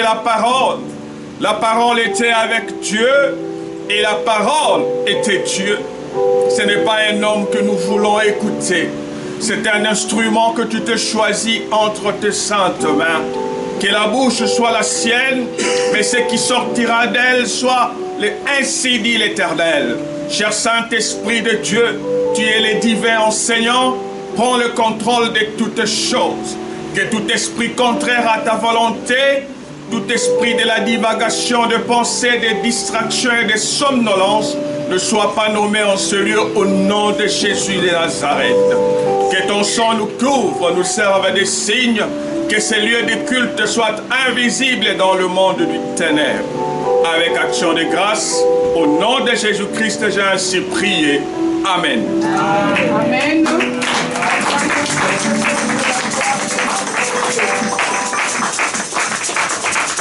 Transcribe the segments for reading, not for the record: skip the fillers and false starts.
la parole. La parole était avec Dieu et la parole était Dieu. Ce n'est pas un homme que nous voulons écouter. C'est un instrument que tu te choisis entre tes saintes mains. Que la bouche soit la sienne, mais ce qui sortira d'elle soit ainsi dit l'Éternel. Cher Saint-Esprit de Dieu, tu es le divin enseignant. Prends le contrôle de toutes choses. Que tout esprit contraire à ta volonté, tout esprit de la divagation, de pensée, de distraction et de somnolence ne soit pas nommé en ce lieu au nom de Jésus de Nazareth. Que ton sang nous couvre, nous serve de signe, que ces lieux de culte soient invisibles dans le monde du ténèbre. Avec action de grâce, au nom de Jésus-Christ, j'ai ainsi prié. Amen. Amen.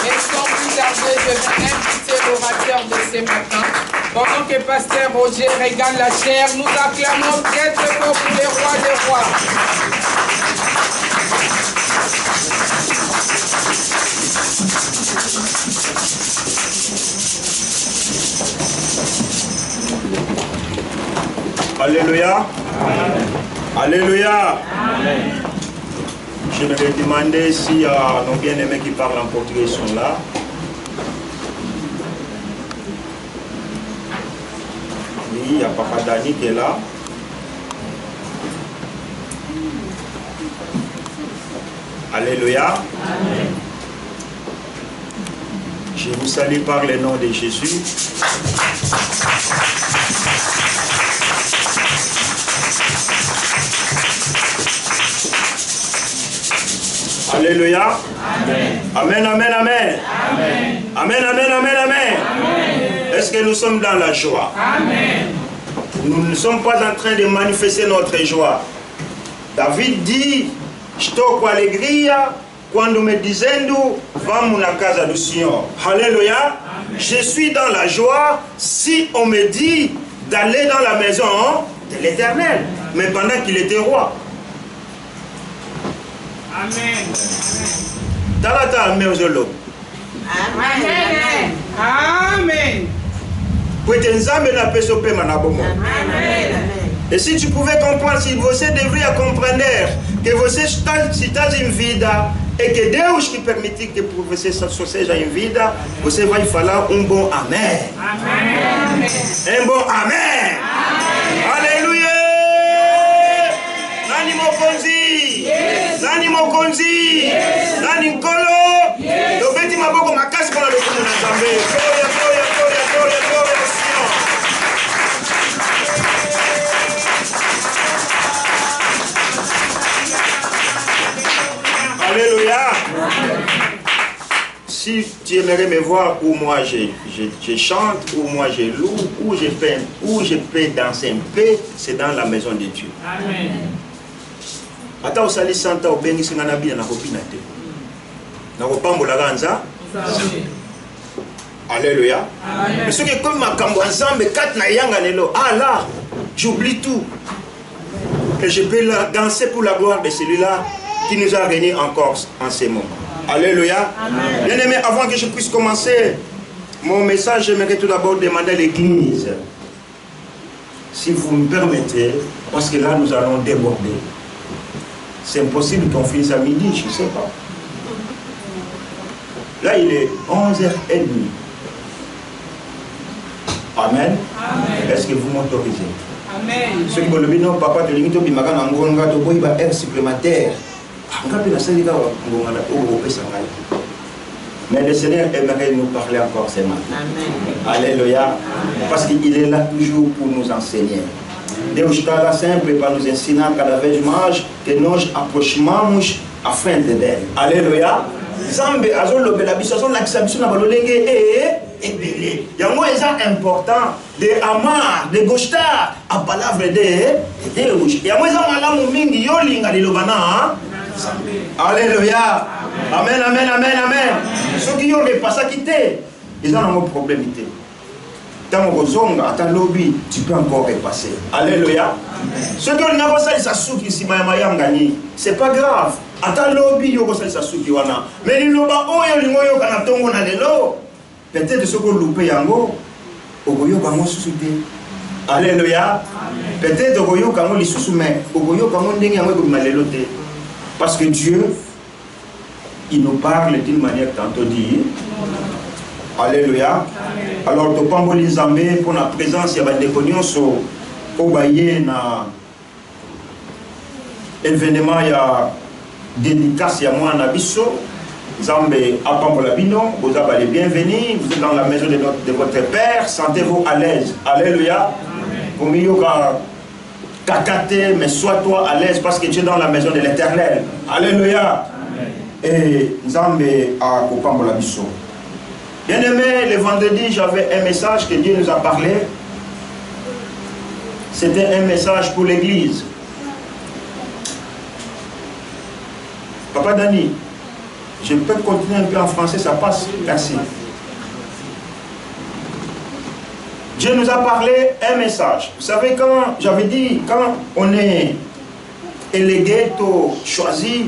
Et sans plus tarder, je vais inviter l'orateur de ce matin. Pendant que Pasteur Roger régale la chair, nous acclamons très fort pour les rois des rois. Alléluia. Amen. Alléluia. Amen. Je me vais demander si nos bien-aimés qui parlent en portugais sont là. Oui, il y a Papa Dani qui est là. Alléluia. Amen. Je vous salue par le nom de Jésus. Alléluia. Amen. Amen, amen, amen. Amen, amen, amen, amen, amen. Est-ce que nous sommes dans la joie? Amen. Nous ne sommes pas en train de manifester notre joie. David dit, estou com alegria quando me dizendo, vamos na casa do Senhor. Alléluia. Je suis dans la joie si on me dit d'aller dans la maison de l'Éternel. Mais pendant qu'il était roi. Amen. Talata amen ozolo. Amen. Amen. Amen. Et si tu pouvais comprendre, si você deveria compreender que você está em vida e que Deus que permitir que você seja em vida, você vai falar um bom amém. Amém. Um bom amém. Aleluia. Nani mokonzi. Nani mokonzi. Nani nkolo. Lobeti maboko makasi pour la lokumu na Nzambe. Gloria, gloria, gloria, gloria, gloria au Seigneur. Alléluia. Si tu aimerais me voir où moi je chante, où moi je loue, où je peins, où je peux danser un peu, c'est dans la maison de Dieu. Amen. Ata osali santa obengi singa na bina na kopina te. Na kopambola ganza. Alléluia. Mais ce qui est comme makambo ensemble quatre na yanga lelo. Ah là, j'oublie tout. Et je peux danser pour la gloire de celui-là qui nous a réunis encore en ces moments. Alléluia. Bien aimé, avant que je puisse commencer mon message, j'aimerais tout d'abord demander à l'église, si vous me permettez, parce que là nous allons déborder. C'est impossible qu'on finisse à midi, je ne sais pas. Là il est 11h30. Amen. Est-ce que vous m'autorisez? Amen. Ceux qui me disent non, papa, tu limite au bimaga en gonga, tu bois un air supplémentaire. Mais le Seigneur aimerait nous parler encore ce matin. Amen. Alléluia. Parce qu'il est là toujours pour nous enseigner. Deus está lá sempre para nos ensinar cada vez mais que nós aproximamos à frente dele. Alléluia. Zambe azolobela biso azolakisa biso na balolenge ebele. Yango eza important de amar, de gostar a palavra de Deus. Yango eza malamu mingi yolinga liloba na Alléluia. Amen, amen, amen, amen. Ceux qui ont dépassé quitter, ils ont un problème. tu peux encore repasser. Alléluia. Ce que nous avons ça, c'est pas grave. Mais peut-être ce qu'on loupé yango, alléluia. Peut-être parce que Dieu, il nous parle d'une manière tantôt dit. Alléluia. Alors, tu peux les Zambé pour la présence, il y a des cognos au Baye, na événement, il y a dédicace, il y a moi en abisso. Zambé, à Pambolabino, vous avez les bienvenus, vous êtes dans la maison de votre Père, sentez-vous à l'aise. Alléluia. Comme il y a kakate, mais sois toi à l'aise parce que tu es dans la maison de l'Éternel. Alléluia. Et Zambé à Pambolabino. Bien aimé, le vendredi, j'avais un message que Dieu nous a parlé. C'était un message pour l'Église. Papa Dani, je peux continuer un peu en français, ça passe. Merci. Dieu nous a parlé un message. Vous savez, quand j'avais dit, quand on est élégué, choisi,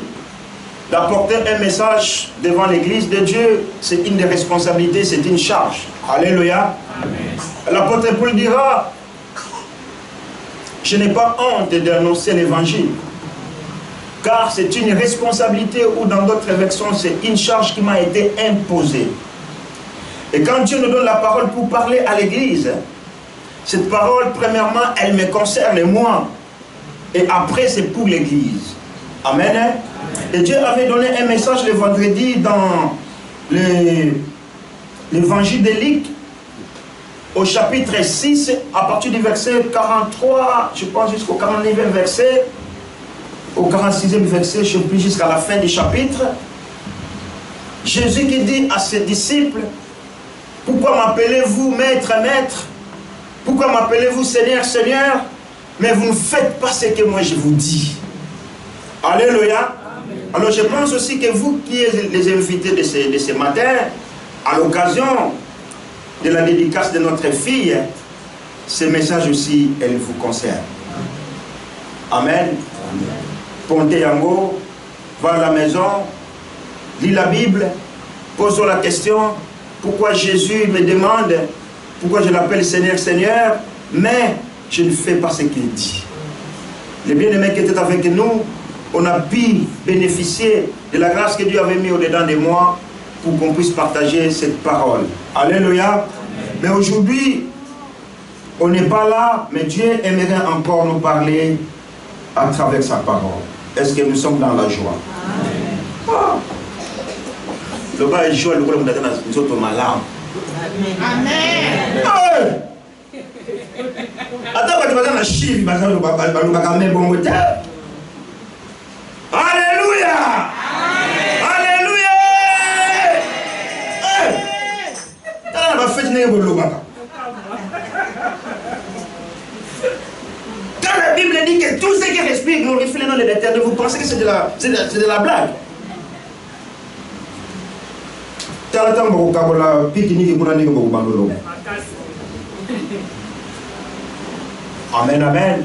d'apporter un message devant l'église de Dieu, c'est une des responsabilités, c'est une charge. Alléluia. L'apôtre Paul dira, je n'ai pas honte d'annoncer l'évangile, car c'est une responsabilité ou dans d'autres versions, c'est une charge qui m'a été imposée. Et quand Dieu nous donne la parole pour parler à l'église, cette parole, premièrement, elle me concerne moi, et après c'est pour l'église. Amen. Et Dieu avait donné un message le vendredi dans l'évangile de Luc, au chapitre 6, à partir du verset 43, je pense jusqu'au 49e verset, au 46e verset, je ne sais plus, jusqu'à la fin du chapitre. Jésus qui dit à ses disciples, pourquoi m'appelez-vous maître, maître? Pourquoi m'appelez-vous Seigneur, Seigneur? Mais vous ne faites pas ce que moi je vous dis. Alléluia. Alors je pense aussi que vous qui êtes les invités de ce matin, à l'occasion de la dédicace de notre fille, ce message aussi, elle vous concerne. Amen. Ponte yango, va à la maison, lis la Bible, pose-toi la question, pourquoi Jésus me demande, pourquoi je l'appelle Seigneur, Seigneur, mais je ne fais pas ce qu'il dit. Les bien-aimés qui étaient avec nous, on a pu bénéficier de la grâce que Dieu avait mis au-dedans de moi pour qu'on puisse partager cette parole. Alléluia. Mais aujourd'hui, on n'est pas là, mais Dieu aimerait encore nous parler à travers sa parole. Est-ce que nous sommes dans la joie? Le bas est joie, le rôle de nous autres malades. Amen. Attends, tu vas dans la chiffre, tu vas dans le bon côté. Alléluia! Alléluia! Quand la Bible dit que tout ce qui respire glorifie le nom de l'Éternel, vous pensez que c'est de la blague? Amen, amen. Amen.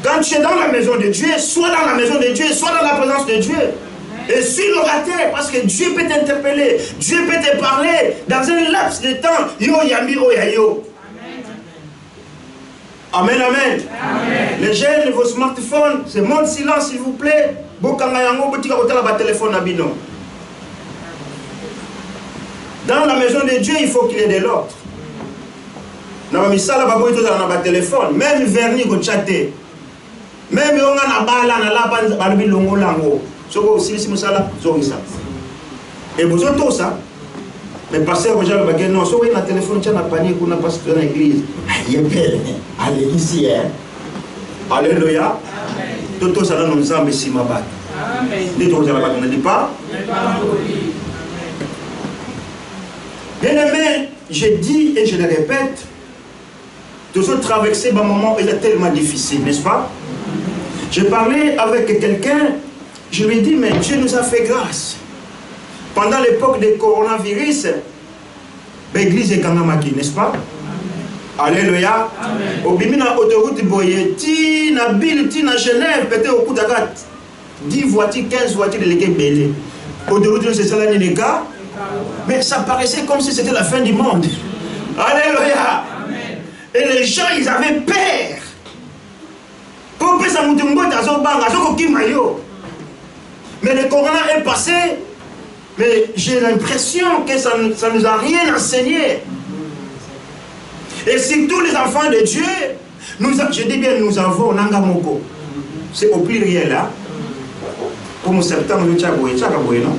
Quand tu es dans la maison de Dieu, sois dans la maison de Dieu, sois dans la présence de Dieu. Et suis l'orateur, parce que Dieu peut t'interpeller, Dieu peut te parler dans un laps de temps. Yo yambi o yayo. Amen, amen. Amen. Les jeunes, vos smartphones, c'est mon silence s'il vous plaît. Dans la maison de Dieu, il faut qu'il y ait de l'ordre. Même vernis ko chatter. Même on a bala na la ban longo lango. Soko aussi si musala zongisa. Et besoin tout ça. Mais passer au genre bagay non, so na téléphone tcha na panique ou na pasteur dans l'église. Allez ici hein. Alléluia. Tout ça dans nos âmes si mabat. Amen. Dit on ne dit pas. Bien aimé, je dis et je le répète, toujours traverser un moment il est tellement difficile, n'est-ce pas? Je parlais avec quelqu'un, je lui ai dit, mais Dieu nous a fait grâce. Pendant l'époque du coronavirus, l'église est Kangamaki, n'est-ce pas? Alléluia. Au Bimina autoroute Boye, Tina Bill, Tina Genève, peut-être au coup d'agat. 10 voitures, 15 voitures de l'équipe Bélé. Autoroute, c'est ça les gars. Mais ça paraissait comme si c'était la fin du monde. Alléluia. Et les gens, ils avaient peur. Mais le corona est passé. Mais j'ai l'impression que ça ne nous a rien enseigné. Et surtout les enfants de Dieu, je dis bien nous avons Nangamoko. C'est au pluriel là. Comme septembre, nous avons non?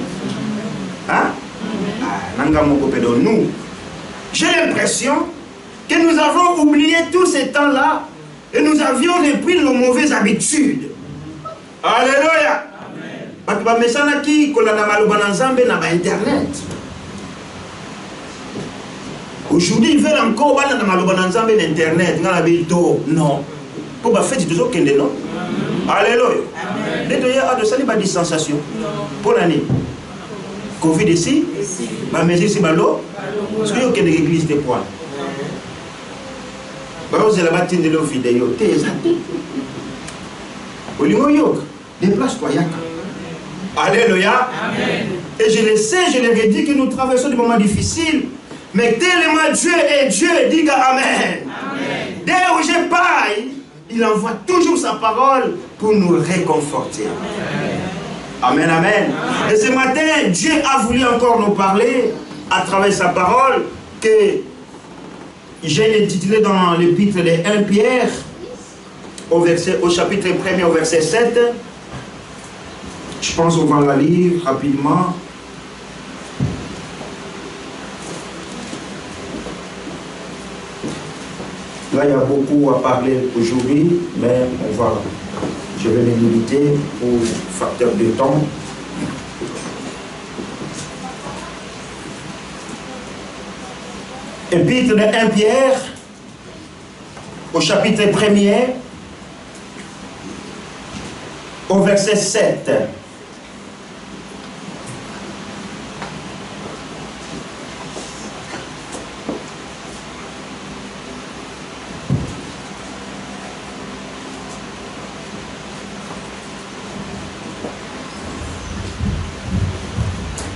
Hein? Nangamoko pédo. Nous. J'ai l'impression que nous avons oublié tous ces temps-là et nous avions repris nos mauvaises habitudes. Alléluia. Internet. Aujourd'hui, ils veulent encore parler d'Internet. Non. Pour faire du tout, non? Alléluia. Il y a de distanciation. Pour l'année. Covid ici, mais ici, parce qu'il y a une église de points. Vous allez battre de vidéo. Déplace-toi, Yaka. Alléluia. Amen. Et je le sais, je l'ai dit que nous traversons des moments difficiles. Mais tellement Dieu est Dieu, diga Amen. Amen. Dès où je paille, il envoie toujours sa parole pour nous réconforter. Amen, amen. Amen. Et ce matin, Dieu a voulu encore nous parler à travers sa parole que j'ai intitulé dans l'épître de 1 Pierre au chapitre 1er au verset 7. Je pense qu'on va la lire rapidement. Là, il y a beaucoup à parler aujourd'hui, mais je vais les limiter pour facteur de temps. Épître de 1 Pierre, au chapitre 1er, au verset 7.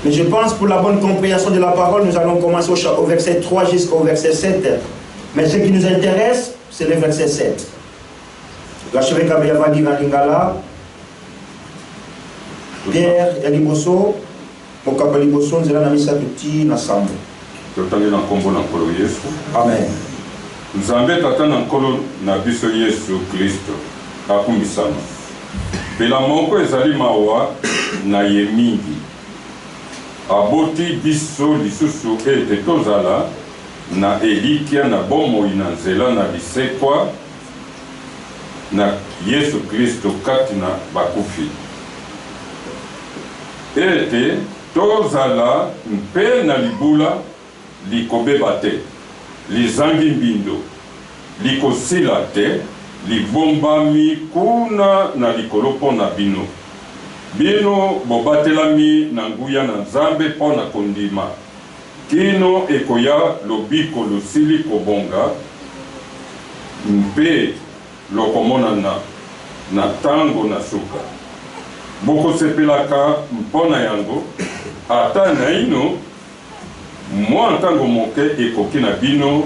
Mais je pense pour la bonne compréhension de la parole, nous allons commencer au verset 3 jusqu'au verset 7. Mais ce qui nous intéresse, c'est le verset 7. L'archevêque Kabeyava dit dans Lingala, Pierre Yaliboso, Mokapa Liboso, nous allons mettre ça petit ensemble. Amen. Nzambe tata na nkolo na biso Yesu Kristo akumisama. Pela moko ezali mawa na ye mingi. Aboti biso lisusu ete tozala na elikia na bomoi na nzela na lisekwa na Yesu Kristo kati na bakufi. Ete tozala mpe na libula likobeba te, lizangi mbindo, likosila te, libombami kuna na likolo mpo na bino. Bino bobatelami na nguya na Nzambe mpo na kondima. Kino ekoya lobiko losili kobonga, mpe lokomonana na tango na suka. Bokosepelaka mpona yango, ata na ino, mwa ntango moke ekoki na bino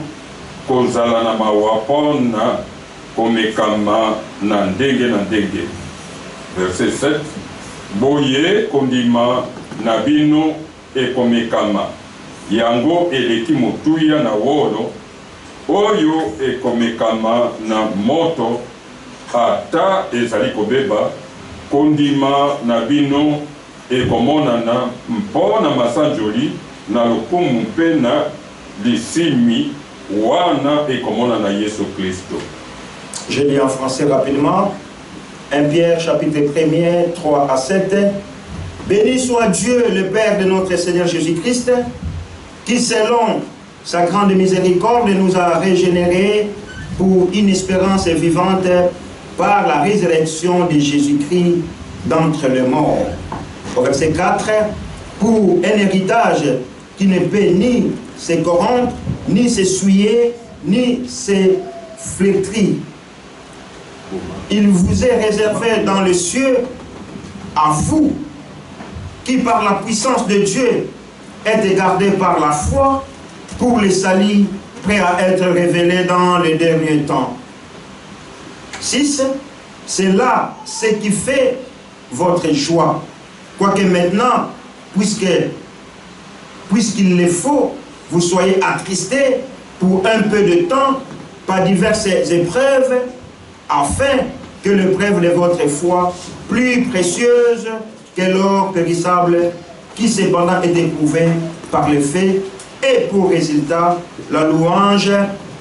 kozala na mawa mpona komekama na ndenge na ndenge. Verset 7. Boye kondima na bino ekomekama. Yango eleki motuya na wolo, oyo ekomekama na moto, ata ezali kobeba, kondima na bino ekomonana mpona masanjoli na lokumu mpe na lisimi wana ekomonana Yesu Kristo. Je lis en français rapidement. 1 Pierre chapitre 1er 3 à 7. Béni soit Dieu le Père de notre Seigneur Jésus-Christ, qui selon sa grande miséricorde nous a régénérés pour une espérance vivante par la résurrection de Jésus-Christ d'entre les morts. Au verset 4, pour un héritage qui ne peut ni se corrompre, ni se souiller, ni ses flétries. Il vous est réservé dans les cieux, à vous, qui par la puissance de Dieu êtes gardés par la foi pour les saluts prêts à être révélés dans les derniers temps. 6. C'est là ce qui fait votre joie. Quoique maintenant, puisqu'il le faut, vous soyez attristés pour un peu de temps par diverses épreuves, afin que l'épreuve de votre foi, plus précieuse que l'or périssable, qui cependant est éprouvé par le fait, et pour résultat la louange,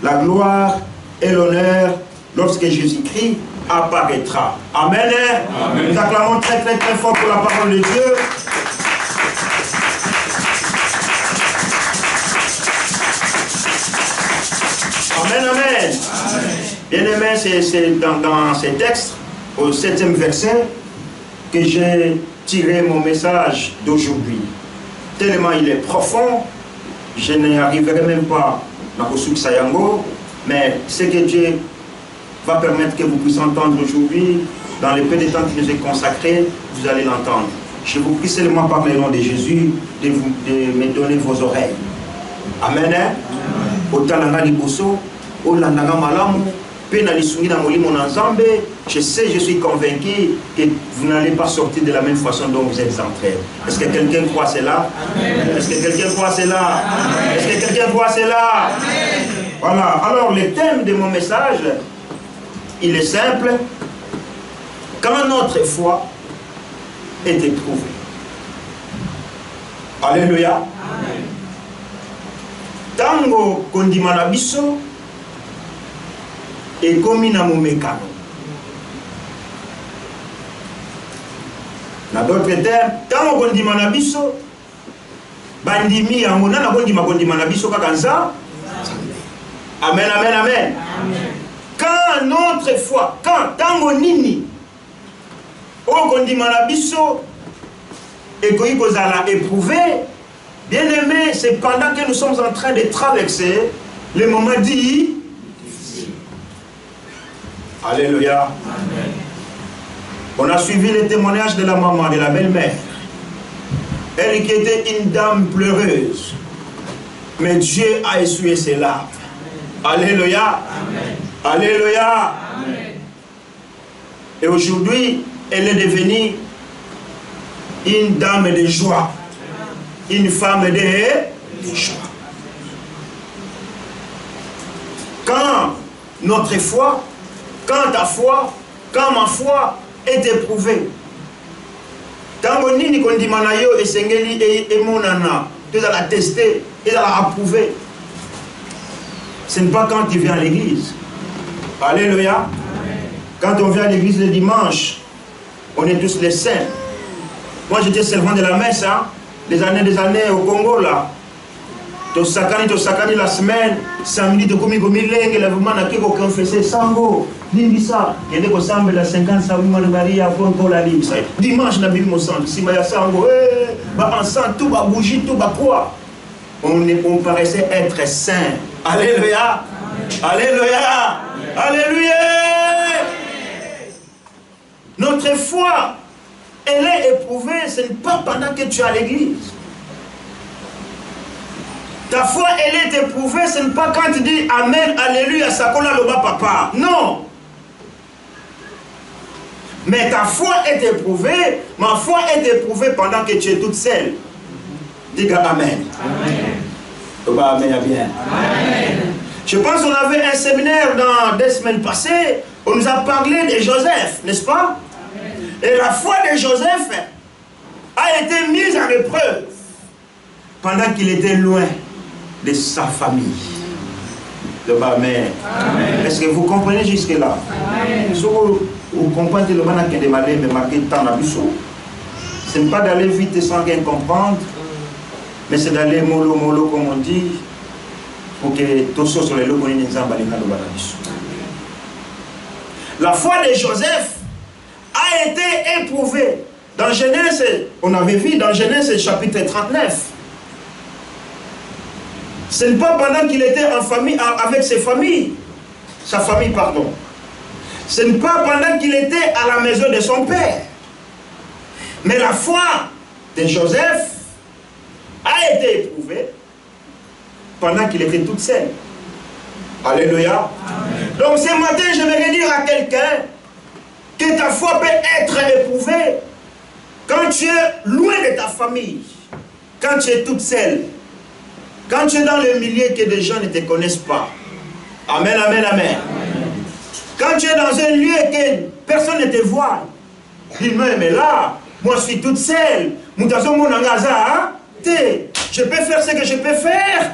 la gloire et l'honneur lorsque Jésus-Christ apparaîtra. Amen. Amen. Nous acclamons très très très fort pour la parole de Dieu. Amen, amen. Bien-aimé, c'est dans ces textes, au 7e verset, que j'ai tiré mon message d'aujourd'hui. Tellement il est profond, je n'y arriverai même pas dans Kosuk Sayango, mais ce que Dieu va permettre que vous puissiez entendre aujourd'hui, dans le peu de temps qui nous est consacré, vous allez l'entendre. Je vous prie seulement par le nom de Jésus de me donner vos oreilles. Amen. Je sais, je suis convaincu que vous n'allez pas sortir de la même façon dont vous êtes entrés. Est-ce que quelqu'un croit cela? Est-ce que quelqu'un croit cela? Est-ce que quelqu'un croit cela? Voilà. Alors, le thème de mon message, il est simple. Quand notre foi est éprouvée. Alléluia. Tango kondimana biso et komina momekano. Na d'autres termes, tango kondimana biso bandimi yango na kondimana biso kakanza. Amen, amen, amen. Quand notre foi, quand tango nini o kondimana biso et koyi kozala éprouvé. Bien-aimés, c'est pendant que nous sommes en train de traverser les moments difficiles. Alléluia. Amen. On a suivi le témoignage de la maman, de la belle-mère. Elle qui était une dame pleureuse. Mais Dieu a essuyé ses larmes. Alléluia. Amen. Alléluia. Amen. Et aujourd'hui, elle est devenue une dame de joie. Une femme de joie. Quand notre foi, quand ta foi, quand ma foi est éprouvée, tant nini kondimana yo esengeli et monana, tu dois la tester, tu dois la approuver. Ce n'est pas quand tu viens à l'église. Alléluia. Quand on vient à l'église le dimanche, on est tous les saints. Moi j'étais servant de la messe, hein. Des années au Congo là. Tosakani la semaine, samedi to komi lenge la vuma na kiko confesser sango. Limbisa, yende ko sambe la 50 sabuma na Maria pour la limbisa. Dimanche na bibi mo centre, sima ya sango, ba ensemble tout ba bougie tout ba quoi. On paraissait être saint. Alléluia. Alléluia. Alléluia. Notre foi, elle est éprouvée, ce n'est pas pendant que tu es à l'église. Ta foi, elle est éprouvée, ce n'est pas quand tu dis Amen, Alléluia, Sakola Loba Papa. Non. Mais ta foi est éprouvée, ma foi est éprouvée pendant que tu es toute seule. Dis Amen. Amen. Amen, bien. Amen. Je pense qu'on avait un séminaire dans 2 semaines passées, on nous a parlé de Joseph, n'est-ce pas? Et la foi de Joseph a été mise en épreuve pendant qu'il était loin de sa famille. Amen. Est-ce que vous comprenez jusque-là? Si vous comprenez le moment qui est démarré, mais marqué temps la biso, ce n'est pas d'aller vite sans rien comprendre, mais c'est d'aller mollo mollo comme on dit, pour que tout ça sur les locaux la foi de Joseph a été éprouvée. Dans Genèse, on avait vu dans Genèse chapitre 39. Ce n'est pas pendant qu'il était en famille, avec sa famille, pardon. Ce n'est pas pendant qu'il était à la maison de son père. Mais la foi de Joseph a été éprouvée pendant qu'il était toute seule. Alléluia. Amen. Donc ce matin, je vais dire à quelqu'un que ta foi peut être éprouvée quand tu es loin de ta famille, quand tu es toute seule, quand tu es dans le milieu que des gens ne te connaissent pas. Amen, amen, amen. Amen. Quand tu es dans un lieu que personne ne te voit, dis mais là, moi je suis toute seule. Je peux faire ce que je peux faire.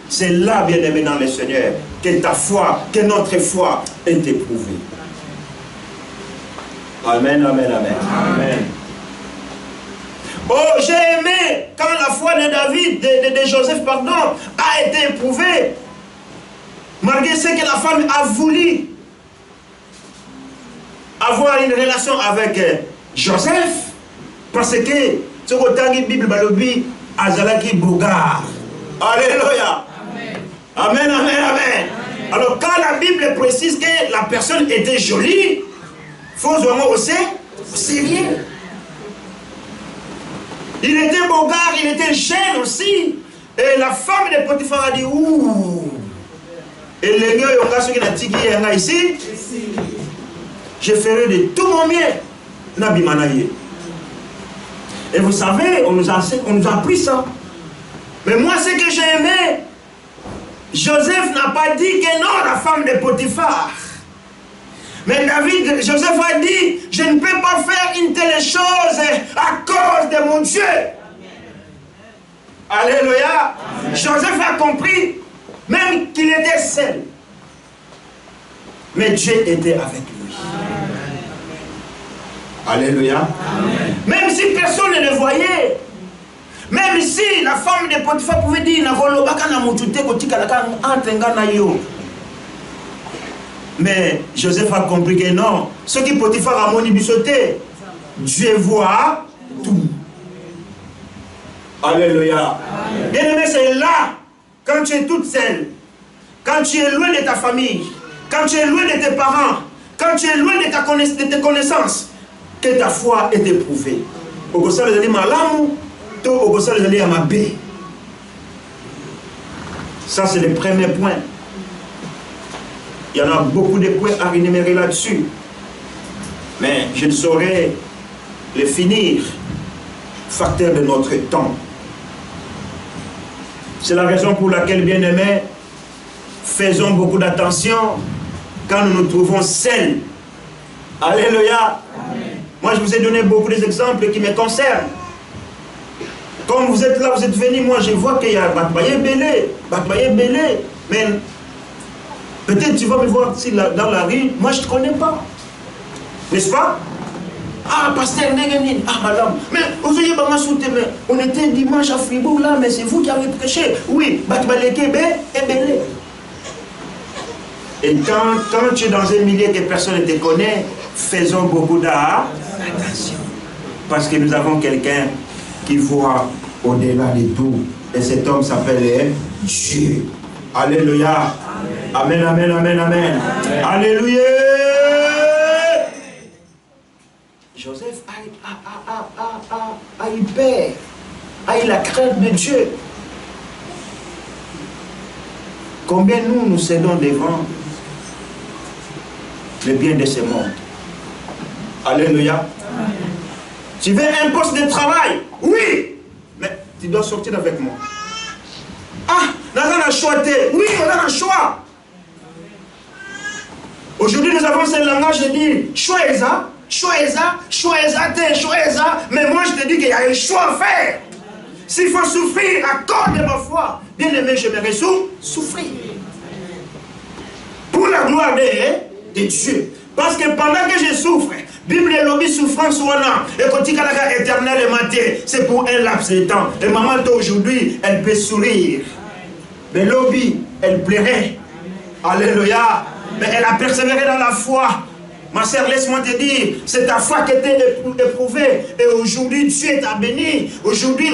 C'est là, bien-aimé dans le Seigneur, que ta foi, que notre foi est éprouvée. Amen, amen, amen. Amen. Oh, j'ai aimé quand la foi de David, de Joseph, pardon, a été éprouvée. Malgré ce que la femme a voulu avoir une relation avec Joseph, parce que ce que la Bible dit, Azalaki Bougar. Alléluia. Amen, amen, amen. Amen. Alors quand la Bible précise que la personne était jolie, il faut vraiment aussi au sérieux. Il était bogard, il était jeune aussi. Et la femme de Potiphar a dit, ouh. Et les gars, ils ont ici. Je ferai de tout mon mieux. Et vous savez, on nous a appris ça. Mais moi, ce que j'ai aimé, Joseph n'a pas dit que non, la femme de Potiphar. Mais Joseph a dit, je ne peux pas faire une telle chose à cause de mon Dieu. Alléluia. Joseph a compris, même qu'il était seul. Mais Dieu était avec lui. Alléluia. Même si personne ne le voyait. Même si la femme de Potiphar pouvait dire, mais Joseph a compris que non. Ce qui Potiphar a moni bisoté, Dieu voit tout. Alléluia. Bien-aimé, c'est là, quand tu es toute seule, quand tu es loin de ta famille, quand tu es loin de tes parents, quand tu es loin de tes connaissances, que ta foi est éprouvée. Ça, c'est le premier point. Il y en a beaucoup de points à énumérer là-dessus. Mais je ne saurais les finir. Facteur de notre temps. C'est la raison pour laquelle, bien-aimés, faisons beaucoup d'attention quand nous nous trouvons seuls. Alléluia. Amen. Moi, je vous ai donné beaucoup d'exemples qui me concernent. Comme vous êtes là, vous êtes venus, moi je vois qu'il y a Batbaye Belé, mais peut-être tu vas me voir ici dans la rue, moi je ne te connais pas. N'est-ce pas? Ah, pasteur Negenin, ah madame, mais aujourd'hui, on était dimanche à Fribourg là, mais c'est vous qui avez prêché. Oui, Batbaye Belé et Belé. Et quand tu es dans un milieu que personne ne te connaît, faisons beaucoup d'attention. Parce que nous avons quelqu'un qui voit au-delà de tout. Et cet homme s'appelle Dieu. Alléluia. Amen, amen, amen, amen. Amen. Alléluia. Joseph a eu peur, a eu la crainte de Dieu. Combien nous cédons devant le bien de ce monde. Alléluia. Amen. Tu veux un poste de travail? Oui. Mais tu dois sortir avec moi. Ah, nous avons un choix. Oui, on a un choix. Aujourd'hui, nous avons ce langage de dire choix-ça, mais moi je te dis qu'il y a un choix à faire. S'il faut souffrir à cause de ma foi, bien aimé, je me souffrir. Pour la gloire de Dieu. Parce que pendant que je souffre, Bible et lobby souffrance ou non, et quand tu as éternel et maté, c'est pour un laps de temps. Et maman aujourd'hui, elle peut sourire. Mais lobby, elle plairait. Alléluia. Mais elle a persévéré dans la foi. Ma sœur, laisse-moi te dire, c'est ta foi qui était éprouvée. Et aujourd'hui, Dieu t'a béni. Aujourd'hui,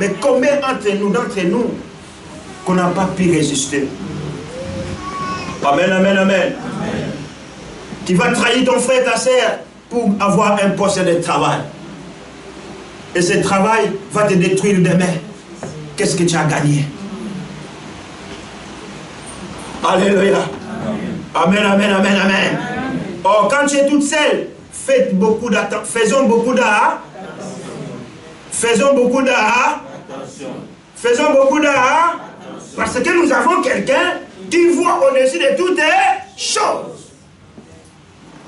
mais combien d'entre nous, qu'on n'a pas pu résister? Amen, amen, amen. Tu vas trahir ton frère, ta sœur, pour avoir un poste de travail. Et ce travail va te détruire demain. Qu'est-ce que tu as gagné? Alléluia. Amen, amen, amen, amen. Oh, quand tu es toute seule, faites beaucoup d'attention. Faisons beaucoup d'attention. Faisons beaucoup d'attention. Faisons beaucoup d'attention. Parce que nous avons quelqu'un qui voit au-dessus de toutes les choses.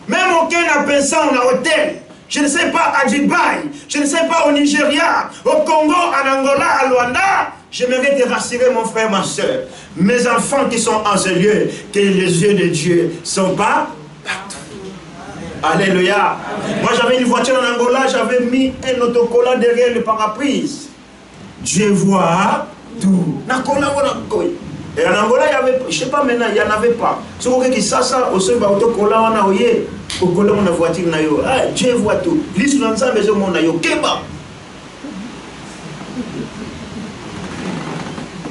Même aucun n'a pensé en hôtel. Je ne sais pas à Dubaï, je ne sais pas au Nigeria, au Congo, en Angola, à Luanda. J'aimerais te rassurer, mon frère, ma soeur. Mes enfants qui sont en ce lieu, que les yeux de Dieu ne sont pas partout. Alléluia. Moi, j'avais une voiture en Angola, j'avais mis un autocollant derrière le parapluie. Dieu voit tout. Et en Angola, il y avait, je ne sais pas maintenant, il n'y en avait pas. Ce qui ça, au sein de l'autocollant, on a oué, au collant de la voiture, Dieu voit tout. L'issue dans sa maison, on a eu Keba.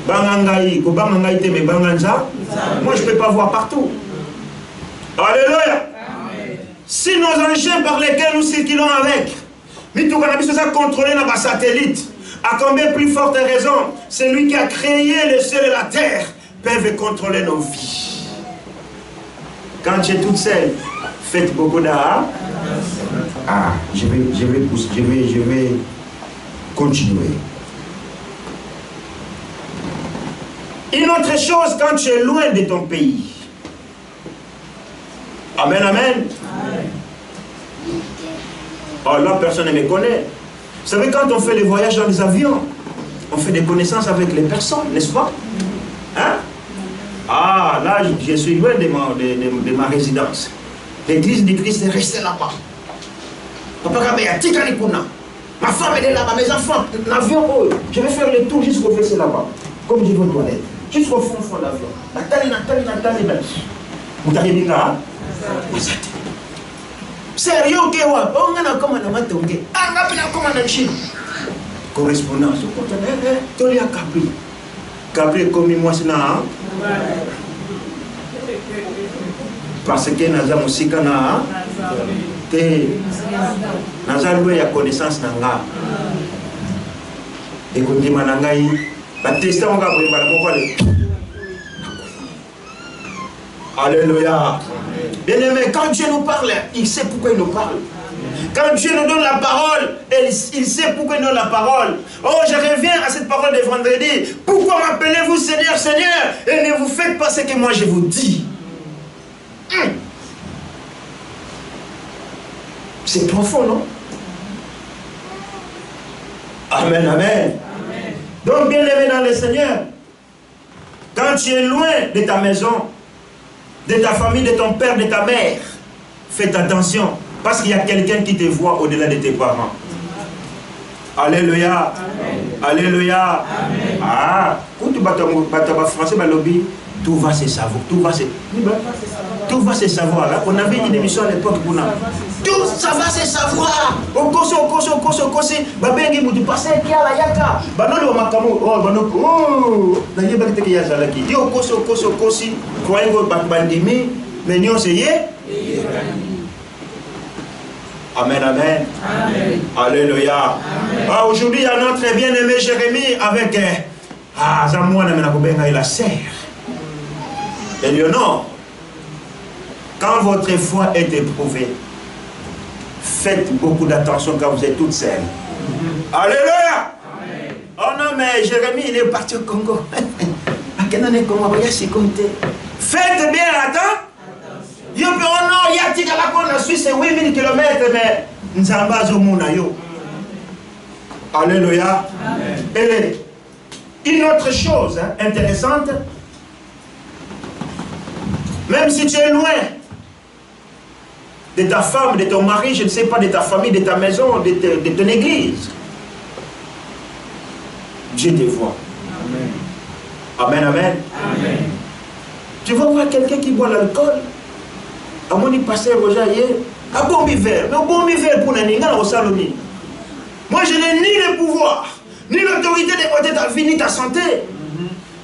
Moi, je ne peux pas voir partout. Alléluia. Si nos engins par lesquels nous circulons avec, mais tout le monde contrôlé dans nos satellites, à combien plus forte raison, celui qui a créé le ciel et la terre peut contrôler nos vies. Quand tu es toute seule, faites beaucoup d'art. Je vais continuer. Une autre chose, quand tu es loin de ton pays. Amen, amen. Oh, là, personne ne me connaît. Vous savez, quand on fait les voyages dans les avions, on fait des connaissances avec les personnes, n'est-ce pas? Hein? Ah, là, je suis loin de ma résidence. L'église du Christ est restée là-bas. Ma femme elle est là-bas, mes enfants, l'avion, oh, je vais faire le tour jusqu'au WC là-bas. Comme je veux toilette. Jusqu'au fond de l'avion. Nathalie. Vous avez dit là? Sérieux, on a comme un amateur. Correspondance. Tu as Capri. Capri comme moi, c'est là. Parce que nous avons aussi que nous avons eu connaissance de nous. Écoutez-moi, alléluia. Bien-aimé, quand Dieu nous parle, il sait pourquoi il nous parle. Quand Dieu nous donne la parole, il sait pourquoi il nous donne la parole. Oh, je reviens à cette parole de vendredi. Pourquoi m'appelez-vous Seigneur, Seigneur, et ne vous faites pas ce que moi je vous dis? C'est profond, non? Amen, amen. Donc, bien-aimé dans le Seigneur, quand tu es loin de ta maison, de ta famille, de ton père, de ta mère, faites attention, parce qu'il y a quelqu'un qui te voit au-delà de tes parents. Alléluia. Amen. Alléluia. Amen. Ah, quand tu vas français, tout va se savoir. Tout va se savoir. On avait une émission à l'époque pour nous. Tout ça va se savoir. Au kosi. Babengi mutu passé qui a la yaka. Banolo makamu. Oh banoko. Oh. Nanye bakite ki yazalaki. Di au kosi. Croyez que bandimi, mais nous c'est Amen, amen. Amen. Alléluia. Aujourd'hui, il y a notre bien-aimé Jérémie avec Zamouana et la sœur. Éléonore, quand votre foi est éprouvée, faites beaucoup d'attention quand vous êtes toute seule. Alléluia. Amen. Oh non, mais Jérémie, il est parti au Congo. Faites bien attention. Yo pe ono ya tika la kona Suisse 8000 km mais nzamba zo mona yo. Alléluia. Amen. Et une autre chose intéressante, même si tu es loin de ta femme, de ton mari, je ne sais pas, de ta famille, de ta maison, de ton église, Dieu te voit. Amen. Amen, amen. Amen. Tu vas voir quelqu'un qui boit l'alcool. Amoni pasteur Roger, a bon hiver. Mais bon hiver pour Naninga au Saloni. Moi, je n'ai ni le pouvoir, ni l'autorité de ôter ta vie, ni ta santé.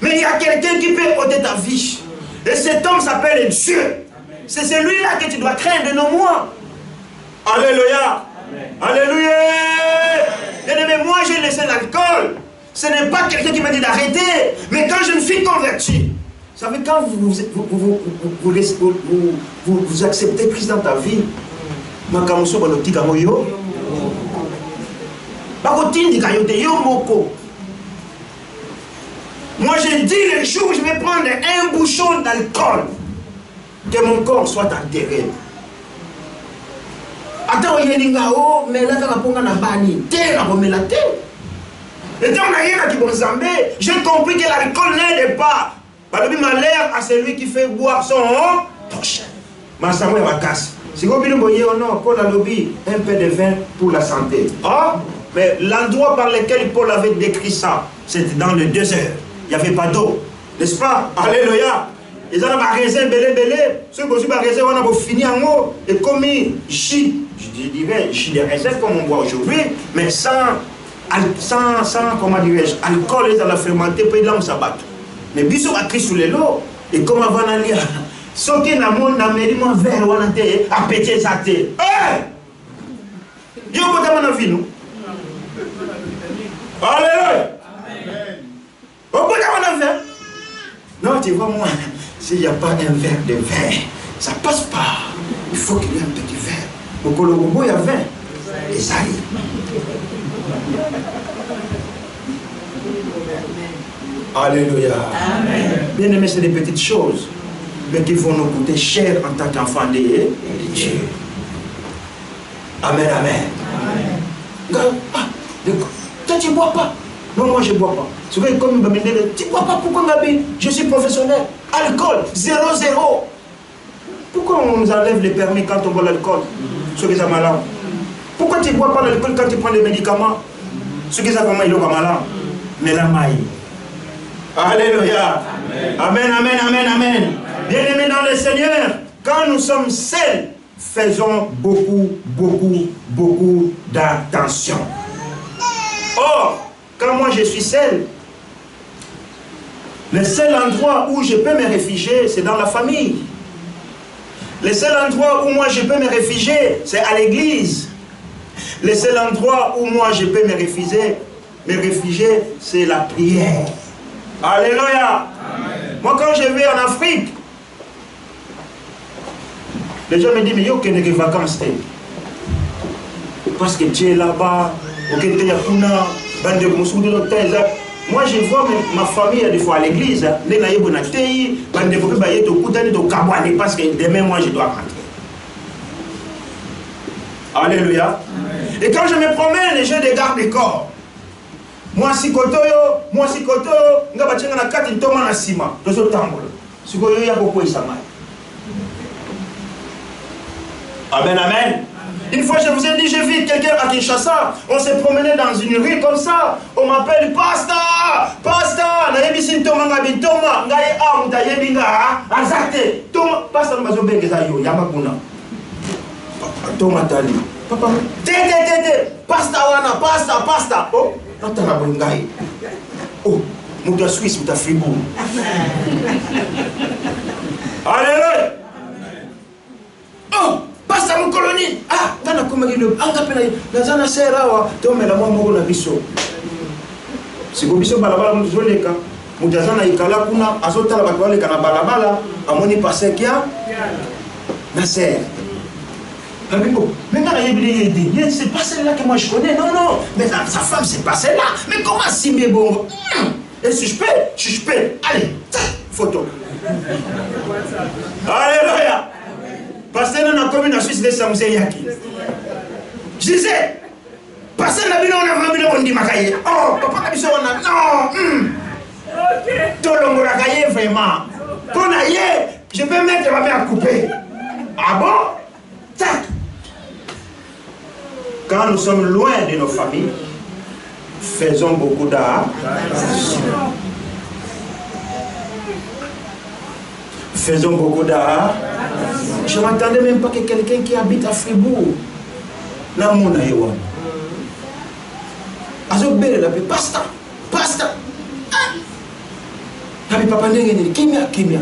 Mais il y a quelqu'un qui peut ôter ta vie. Et cet homme s'appelle Dieu. C'est celui-là que tu dois craindre, non moi. Alléluia. Alléluia. Mais moi, j'ai laissé l'alcool. Ce n'est pas quelqu'un qui m'a dit d'arrêter. Mais quand je me suis converti, vous savez, quand vous acceptez Christ dans ta vie, moi, je dis le jour où je vais prendre un bouchon d'alcool, que mon corps soit enterré. Attends, mais là, j'ai compris que l'alcool n'aide pas. Malheur à celui qui fait boire son prochain. Ma samoua ma casse. Si vous voulez non, Paul a lobby un peu de vin pour la santé. Ah, mais l'endroit par lequel Paul avait décrit ça, c'était dans le désert. Il n'y avait pas d'eau. N'est-ce pas? Alléluia. Ils ont un raisin belé. Ceux qui ont un raisin, on a fini en haut. Et comme jus, je dirais, jus de raisin comme on boit aujourd'hui, mais sans comment dirais-je, alcool et dans la fermenté, puis là on s'abat. Mais bisous à Christ sous les lots. Et comme avant d'aller, ce qui n'a mon américain vers ou à péter sa tête. Yo, vous avez vu nous? Alléluia. Au bout d'un verre. Non, tu vois, moi, s'il n'y a pas un verre de vin, ça ne passe pas. Il faut qu'il y ait un petit verre. Au Colombo, il y a 20. Et ça y est. Alléluia. Bien aimé, c'est des petites choses, mais qui vont nous coûter cher en tant qu'enfants de Dieu. Amen, amen. Toi, tu ne bois pas. Non, moi, je ne bois pas. C'est vrai, comme tu ne bois pas, pourquoi je suis professionnel. Alcool, 0,0. Pourquoi on nous enlève les permis quand on boit l'alcool? Ceux qui sont malades. Pourquoi tu ne bois pas l'alcool quand tu prends des médicaments? Ceux qui sont malades, ils sont malades. Mais la maille. Alléluia. Amen, amen, amen, amen. Bien-aimés dans le Seigneur, quand nous sommes seuls, faisons beaucoup d'attention. Or, quand moi je suis seul, le seul endroit où je peux me réfugier, c'est dans la famille. Le seul endroit où moi je peux me réfugier, c'est à l'église. Le seul endroit où moi je peux me réfugier, c'est la prière. Alléluia. Amen. Moi quand je vais en Afrique, les gens me disent, mais il y a des vacances. Parce que tu es là-bas, moi je vois ma famille des fois à l'église, parce que demain moi je dois rentrer. Alléluia. Amen. Et quand je me promène, j'ai des gardes du corps. Moi si kotoyo, nga bachenga na kati ntoma na sima, tozo tambola. Sikoyo ya boko isama. Amen, amen. Une fois je vous ai dit, j'ai vu quelqu'un à Kinshasa, on s'est promené dans une rue comme ça, on m'appelle Pasteur, na yebisi ntoma nga bitoma, nga ye amuta yebinga azate. Toma Pasteur mbazo bengeza yo yamakuna. Toma tali. Papa, Pasteur. Oh. Oh, Mouta Suisse, Mouta Fribourg. Alléluia. Oh, passe à mon colonie. Ah, dans la commune, dans la serra, tu mets la main au biso. Si vous biso balabala, vous avez ka. Moutazana ikala kuna, azota la bakwale kana balabala, amoni passe kia. Ma sœur. Maintenant, c'est pas celle-là que moi je connais, non, mais sa femme, c'est pas celle-là. Mais comment si mais bon? Et si je peux, allez, photo. Alléluia. Parce que nous avons commis la Suisse de Samoussé Yaki. Je disais, parce que nous avons vu on dit Makaye. Oh, papa, non, tout le monde a gagné vraiment. Qu'on aille, je peux mettre ma main à couper. Ah bon? Tac. Quand nous sommes loin de nos familles, faisons beaucoup d'attention. Faisons beaucoup d'attention. Je ne m'attendais même pas que quelqu'un qui habite à Fribourg, là, mon aïewan. Azobele la pasta, pasta. Tabi papa ndenge kimia.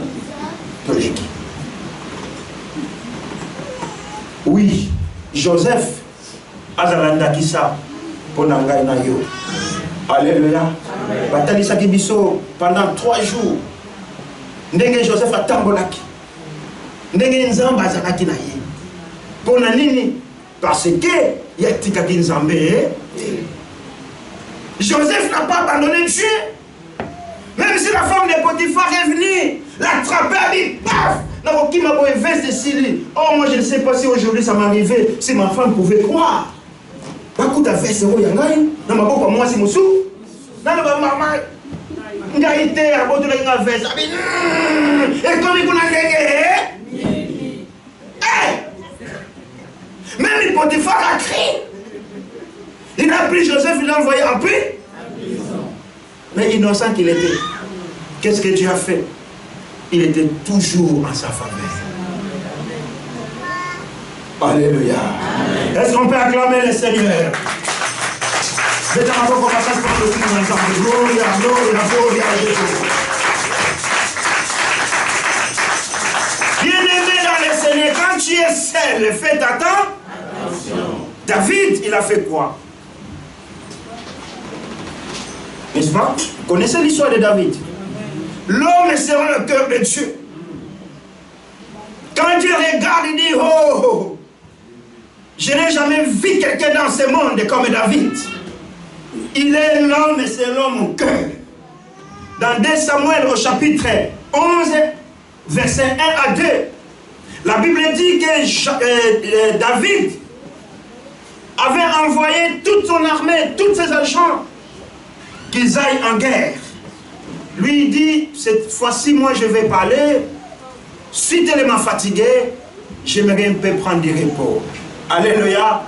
Logique. Oui, Joseph azalanda kisa pona ngai na yo. Alléluia. Batalisa kibiso pendant 3 jours. Ndenge Joseph atambolaki. Ndenge nzamba azalaki na ye. Pona nini? Parce que yatikaki nzambe. Joseph n'a pas abandonné Dieu. Même si la femme de Potiphar est venue l'attraper, elle dit paf! Oh, moi je ne sais pas si aujourd'hui ça m'arrivait, si ma femme pouvait croire. Bakuta veste ro yangai, na maboko moi si musu. Na ba mama ngaite aboto la veste. Et comme il kuna ndenge. Même Potiphar a crié. Il a pris Joseph, il l'a envoyé en prison. Mais innocent qu'il était, qu'est-ce que Dieu a fait? Il était toujours en sa faveur. Alléluia. Est-ce qu'on peut acclamer le Seigneur? Bien-aimé dans le Seigneur, quand tu es seul, fais attention. David, il a fait quoi? N'est-ce pas? Vous connaissez l'histoire de David? L'homme est selon le cœur de Dieu. Quand Dieu regarde, il dit, oh, je n'ai jamais vu quelqu'un dans ce monde comme David. Il est l'homme selon mon cœur. Dans 2 Samuel au chapitre 11, verset 1 à 2, la Bible dit que David avait envoyé toute son armée, tous ses agents, qu'ils aillent en guerre. Lui il dit, cette fois-ci, moi je vais parler. Si tu es tellement fatigué, j'aimerais un peu prendre du repos. Alléluia.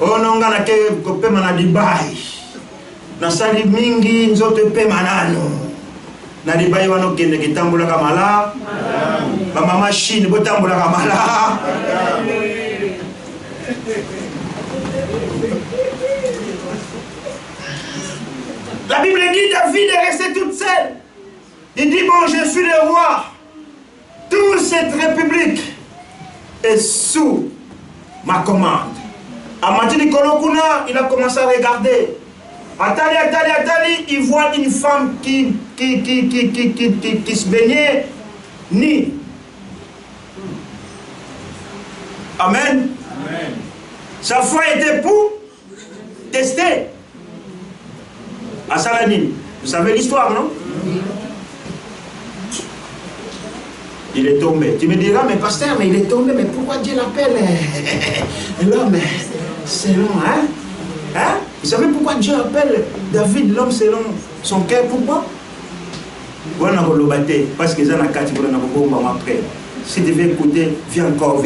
Oh non, on a que mana di bai. Na sali mingi nzoto pe manano. Na di bai wano kende kitambula kamala. Ba mama chine botambula kamala. La Bible dit David est resté toute seule. Il dit, bon, je suis le roi. Toute cette république est sous ma commande. À Matini Kolokuna, il a commencé à regarder. Atali, il voit une femme qui se baignait nue. Amen. Amen. Sa foi était pour tester. À Salanine. Vous savez l'histoire, non? Il est tombé. Tu me diras, mais pasteur, mais il est tombé, mais pourquoi Dieu l'appelle l'homme selon, hein? Vous savez pourquoi Dieu appelle David l'homme selon son cœur? Pourquoi? Parce que si tu veux écouter, viens encore.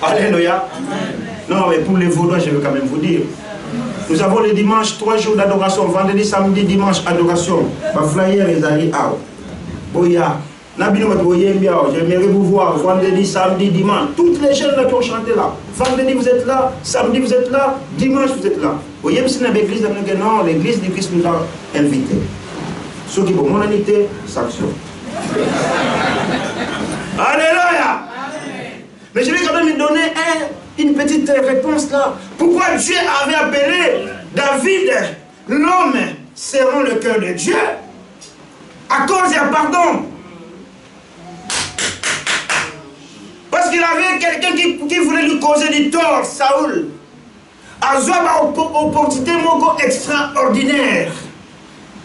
Alléluia. Non, mais pour les Vaudois, je veux quand même vous dire. Nous avons le dimanche 3 jours d'adoration, vendredi, samedi, dimanche, adoration. Ma flyer les alliés out. Boya, j'aimerais vous voir vendredi, samedi, dimanche. Toutes les jeunes là qui ont chanté là. Vendredi vous êtes là, samedi vous êtes là, dimanche vous êtes là. Vous voyez, si l'église non, l'église du Christ nous a invités. Ceux qui vont monanité, sanction. Alléluia. Mais je vais quand même donner une petite réponse là. Pourquoi Dieu avait appelé David l'homme selon le cœur de Dieu? À cause d'un pardon. Parce qu'il avait quelqu'un qui voulait lui causer du tort, Saoul. Azoua une opportunité extraordinaire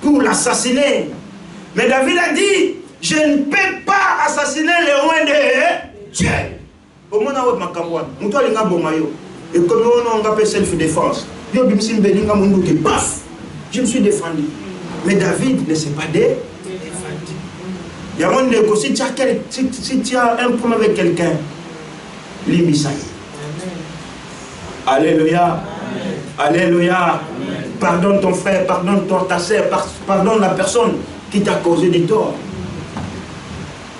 pour l'assassiner. Mais David a dit, je ne peux pas assassiner le roi de Dieu. Au moins, on a et comme on a fait self-défense, je me suis défendu. Mais David ne s'est pas défendu. Il y a un monde si tu as un problème avec quelqu'un, l'imisaï. Alléluia. Alléluia. Pardonne ton frère, pardonne ta sœur, pardonne la personne qui t'a causé du tort.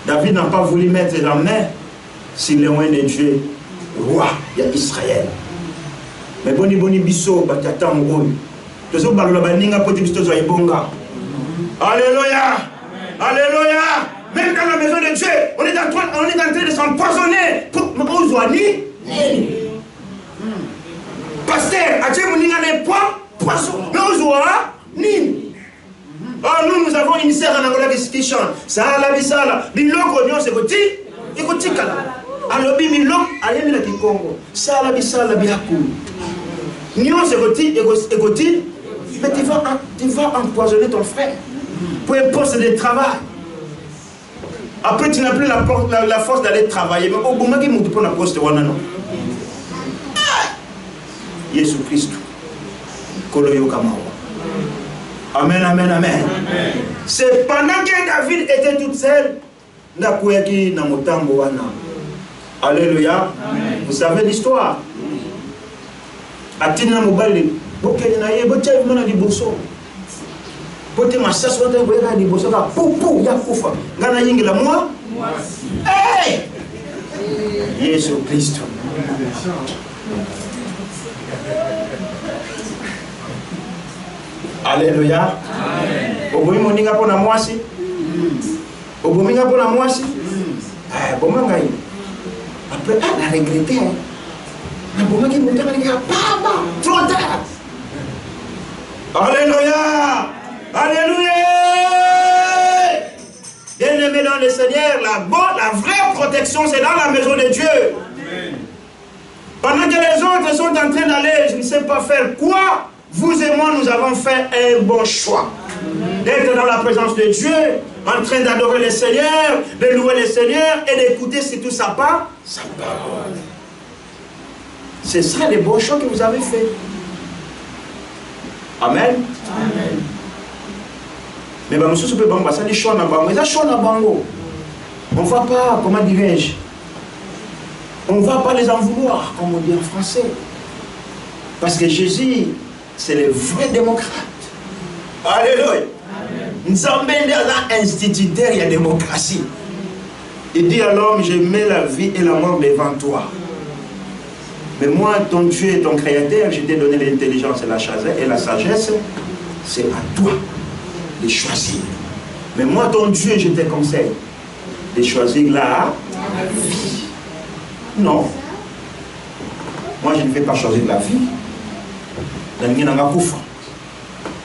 David n'a pas voulu mettre la main sur le roi de Dieu, roi d'Israël. Mais boni boni biso batata ngoi. Tozo balola baninga poti biso zo ibonga. Alléluia. Alléluia. Même dans la maison de Dieu, on est en train de s'empoisonner pour Ozwani. Pasteur, a-t-il moninga ne poisson? Mais Ozwani. Oh, nous avons initié à Angola qui chante. Ça la bisala. Biloko nyon se koti. Ikoti kala. Alobi milok ayemi na Congo. Ça la bisala biaku. Nyon se koti ekoti. Mais tu vas empoisonner ton frère. Pour un poste de travail. Après tu n'as plus la force d'aller travailler. Mais au moment qui m'a dit pour la poste non. Jésus Christ. Koloyo Kamawa. Amen, amen, amen. C'est pendant que David était toute seule, alléluia. Vous savez l'histoire. Atina Mobali, Bokenaye, Botev di Bosso. Bote Massas, Bote di Bosso, Poupou, Yakoufa, Gana Yingla, moi. Hey! Jésus Christ. Alléluia. Obomi moninga pona mwasi. Obominga pona mwasi. Bomangai. Après, elle a regretté. Mais bomaki montaka ni papa. Trop tard. Alléluia. Alléluia. Bien-aimé dans le Seigneur, la vraie protection, c'est dans la maison de Dieu. Pendant que les autres sont en train d'aller, je ne sais pas faire quoi. Vous et moi, nous avons fait un bon choix. D'être dans la présence de Dieu, en train d'adorer le Seigneur, de louer le Seigneur et d'écouter surtout sa parole. C'est ça le bon choix que vous avez fait. Amen. Amen. Mais monsieur, ça dit choix na bango. Ça choix na bango. On ne va pas, comment dirais-je, on ne va pas les en vouloir, comme on dit en français. Parce que Jésus, c'est le vrai démocrate. Alléluia. Nous sommes un instituteur, il y a démocratie. Il dit à l'homme, je mets la vie et la mort devant toi. Mais moi, ton Dieu et ton Créateur, je t'ai donné l'intelligence et la sagesse. C'est à toi de choisir. Mais moi, ton Dieu, je te conseille de choisir la vie. Non. Moi, je ne vais pas choisir la vie.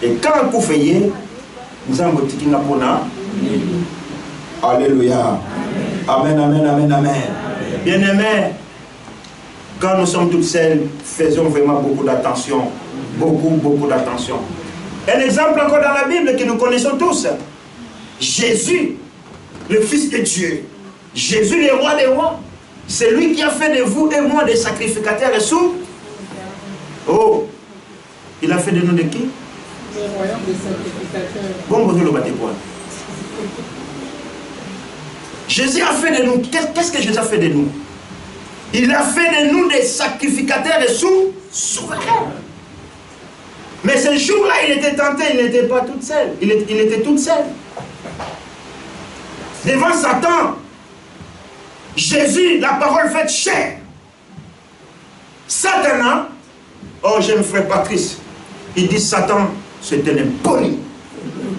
Et quand on fait, nous avons dit alléluia. Amen, amen, amen, amen. Bien aimé, quand nous sommes toutes seules, faisons vraiment beaucoup d'attention. Beaucoup d'attention. Un exemple encore dans la Bible que nous connaissons tous. Jésus, le Fils de Dieu. Jésus, le roi des rois. C'est lui qui a fait de vous et moi des sacrificateurs et sous. Oh, il a fait de nous de qui? Le royaume des sacrificateurs. Bon, vous le battez quoi? Jésus a fait de nous. Qu'est-ce que Jésus a fait de nous? Il a fait de nous des sacrificateurs et souverains. Mais ce jour-là, il était tenté, il n'était pas tout seul. Il était tout seul. Devant Satan, Jésus, la parole faite chair. Satan, oh j'aime frère Patrice, il dit Satan, c'est un impoli.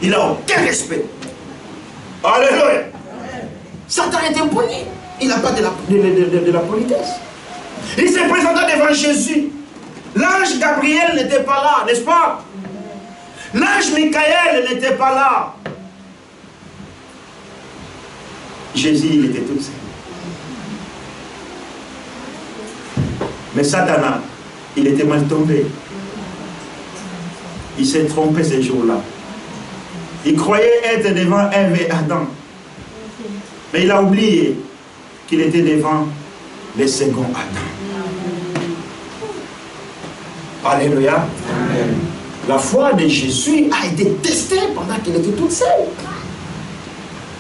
Il n'a aucun respect. Alléluia. Satan est impoli. Il n'a pas de la politesse. Il s'est présenté devant Jésus. L'ange Gabriel n'était pas là, n'est-ce pas? L'ange Michael n'était pas là. Jésus, il était tout seul. Mais Satan, il était mal tombé. Il s'est trompé ce jour-là. Il croyait être devant Ève et Adam. Mais il a oublié qu'il était devant le second Adam. Alléluia. Amen. La foi de Jésus a été testée pendant qu'il était tout seul.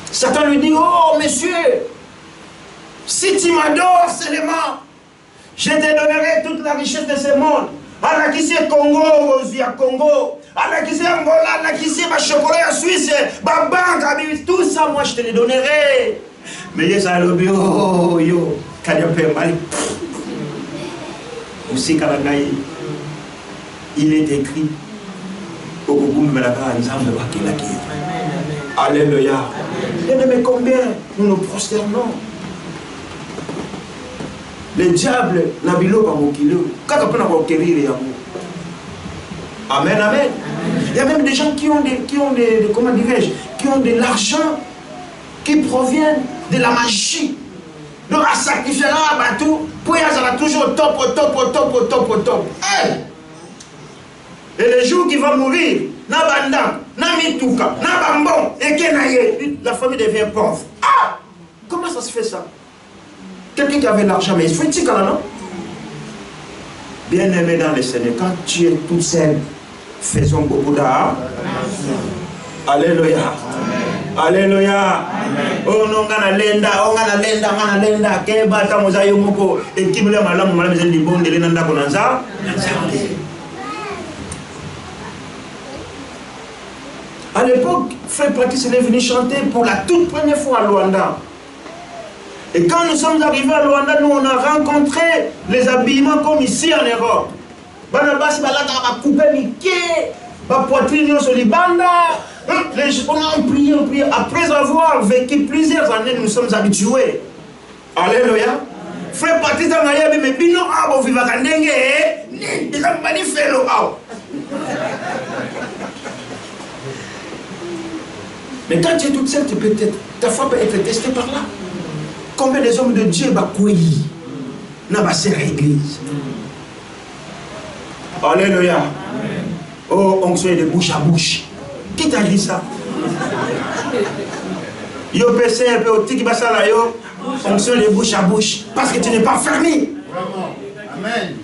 Satan lui dit, oh monsieur, si tu m'adores seulement, je te donnerai toute la richesse de ce monde. Alors qui c'est Congo, Congo, Anakisi Angola, Anakisi chocolat à Suisse, banque, tout ça, moi je te les donnerai. Mais ça le bio, yo, quand il y a mal. Aussi, Kalangaï, il est écrit. Alléluia. Mais combien nous nous prosternons? Le diable n'a pas de Amen, amen. Il y a même des gens qui ont comment dirais-je, qui ont de l'argent qui provient de la magie. Donc à sacrifier là, tout, pour y aller toujours au top. Et le jour qu'il va mourir, na banda, na mitouka, na bambon, et la famille devient pauvre. Ah! Comment ça se fait ça? Quelqu'un qui avait l'argent, mais il faut dire non? Bien aimé dans le Seigneur, quand tu es tout seul, faisons beaucoup d'art. Alléluia. Alléluia. Oh non, on a lenda, keba tamozayo moko, et qui me l'a malamu malamu di bon de l'enanda konanza. À l'époque, Frère Patrice est venu chanter pour la toute première fois à Luanda. Et quand nous sommes arrivés à Luanda, nous on a rencontré les habillements comme ici en Europe. Banabas balaka coupé Mickey, ba poitrine sur les bandes. On a prié. Après avoir vécu plusieurs années, nous sommes habitués. Alléluia. Frère Patrice a dit, mais bino abo viva kandenge, il a manifesté le abo. Mais quand tu es toute seule, ta foi peut être testée par là. Combien des hommes de Dieu bakouyi n'a pas serré l'église? Alléluia. Oh, onction de bouche à bouche. Qui t'a dit ça? Yo PC un peu au tiki basala yo, onction de bouche à bouche. Parce que tu n'es pas fermé. Amen.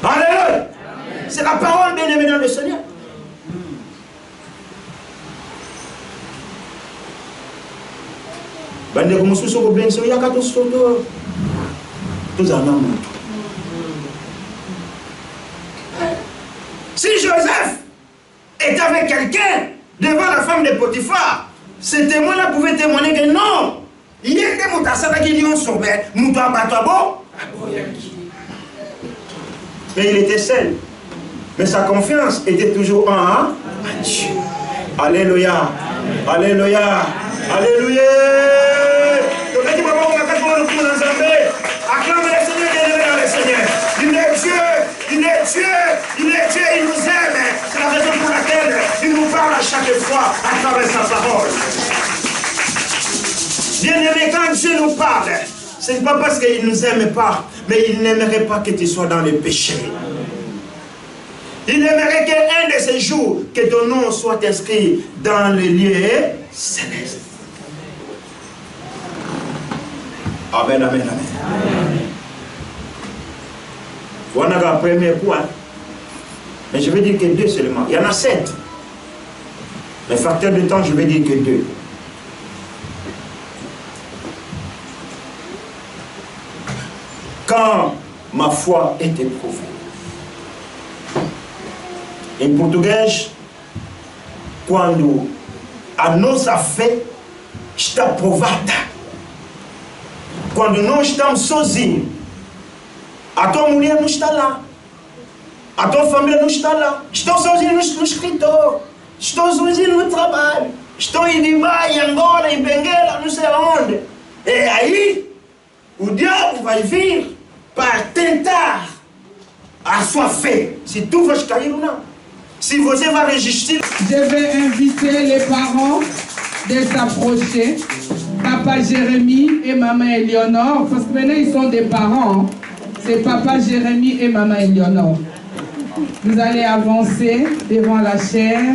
Alléluia. C'est la parole bien aimée dans le Seigneur. Bande comme sous au blen so yaka to soto. Tous en amour. Si Joseph est avec quelqu'un devant la femme de Potiphar, ce témoin-là pouvait témoigner que non, il y a des moutassas qui lui ont sauvé. Mais il était seul. Mais sa confiance était toujours en Dieu. Alléluia. Alléluia. Alléluia. Acclame le Seigneur, bien-aimé dans le Seigneur. Il est Dieu, il nous aime. C'est la raison pour laquelle il nous parle à chaque fois à travers sa parole. Bien-aimé, quand Dieu nous parle, ce n'est pas parce qu'il ne nous aime pas, mais il n'aimerait pas que tu sois dans le péché. Il aimerait qu'un de ces jours, que ton nom soit inscrit dans le lieu céleste. Amen, amen, amen. Voilà le premier point. Mais je vais dire que 2 seulement. Il y en a 7. Le facteur de temps, je vais dire que 2. Quand ma foi est éprouvée. En portugais, quando a nossa fé está provada. Quando nós estamos sozinhos, a tua mulher não está lá, a tua família não está lá, estão sozinhos no escritório, estão sozinhos no trabalho, estão em Dubai, em Angola, em Benguela, não sei aonde. E aí, o diabo vai vir para tentar a sua fé, se tu vas cair ou não, se você vai resistir. Je vais inviter les parents de s'approcher. Papa Jérémie et maman Éléonore, parce que maintenant ils sont des parents. C'est papa Jérémie et maman Éléonore. Vous allez avancer devant la chaire.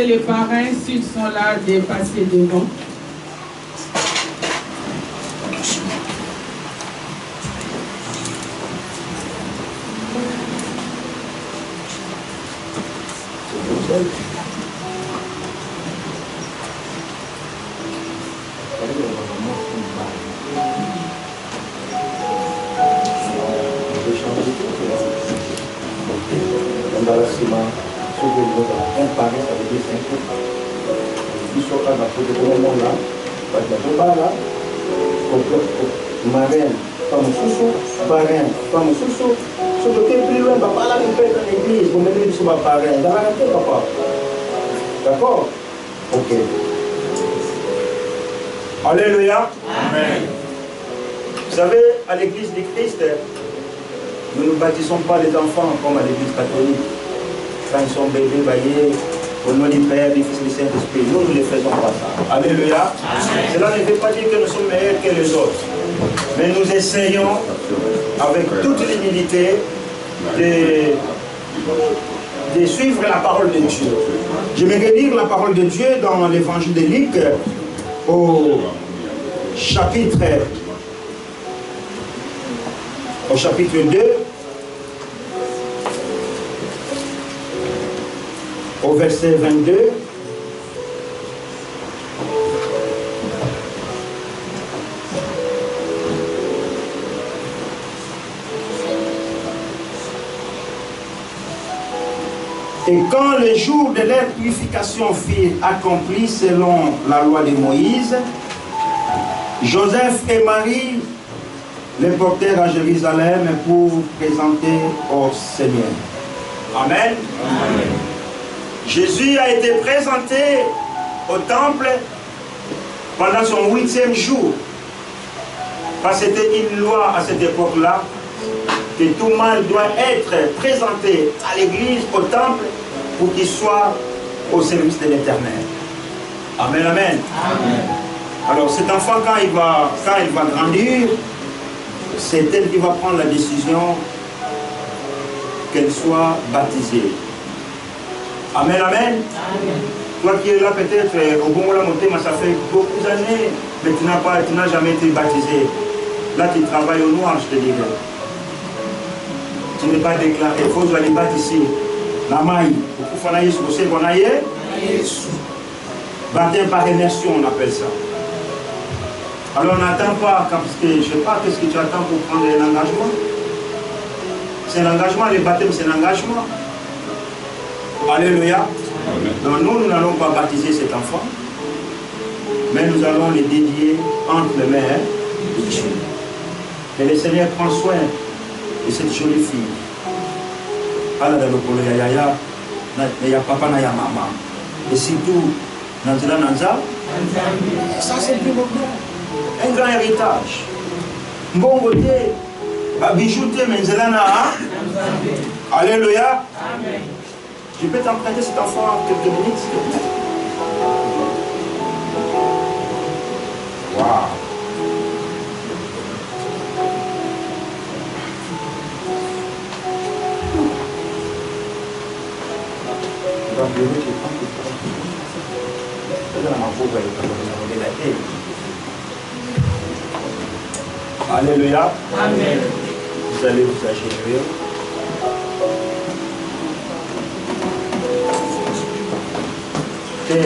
demander les parrains s'ils sont là de passer devant. D'accord? Ok. Alléluia. Amen. Vous savez, à l'église du Christ, nous ne baptisons pas les enfants comme à l'église catholique. Quand ils sont bébés, baillés, au nom du Père, du Fils et du Saint-Esprit. Nous ne les faisons pas ça. Alléluia. Amen. Cela ne veut pas dire que nous sommes meilleurs que les autres. Mais nous essayons, avec toute l'humilité, de suivre la parole de Dieu. Je vais lire la parole de Dieu dans l'évangile de Luc au chapitre 2, au verset 22. Et quand le jour de leur purification fut accompli selon la loi de Moïse, Joseph et Marie les portèrent à Jérusalem pour présenter au Seigneur. Amen. Amen. Jésus a été présenté au temple pendant son 8e jour. Parce que c'était une loi à cette époque-là que tout mâle doit être présenté à l'église, au temple, pour qu'il soit au service de l'Éternel. Amen, amen. Amen. Alors cet enfant, quand il va grandir, c'est elle qui va prendre la décision qu'elle soit baptisée. Amen, amen. Amen. Toi qui es là peut-être, au bon la montée, ça fait beaucoup d'années, mais tu n'as jamais été baptisé. Là tu travailles au noir, je te dirais. Tu n'es pas déclaré, il faut aller baptiser. La maille, pour faire ce que vous avez, baptême par immersion, on appelle ça. Alors on n'attend pas, parce que je ne sais pas qu'est-ce que tu attends pour prendre un engagement. C'est un engagement, le baptême c'est un engagement. Alléluia. Donc nous n'allons pas baptiser cet enfant, mais nous allons le dédier entre les mains de Dieu. Et le Seigneur prend soin de cette jolie fille. Alors il y a papa, il y a maman. Et surtout, ça c'est plus beau. Un grand héritage. Bon côté, bijouté, mais alléluia. Amen. Je peux t'emprunter cet enfant quelques minutes, s'il te plaît. Waouh. Alléluia. Amen. Vous allez vous agenouiller. Ça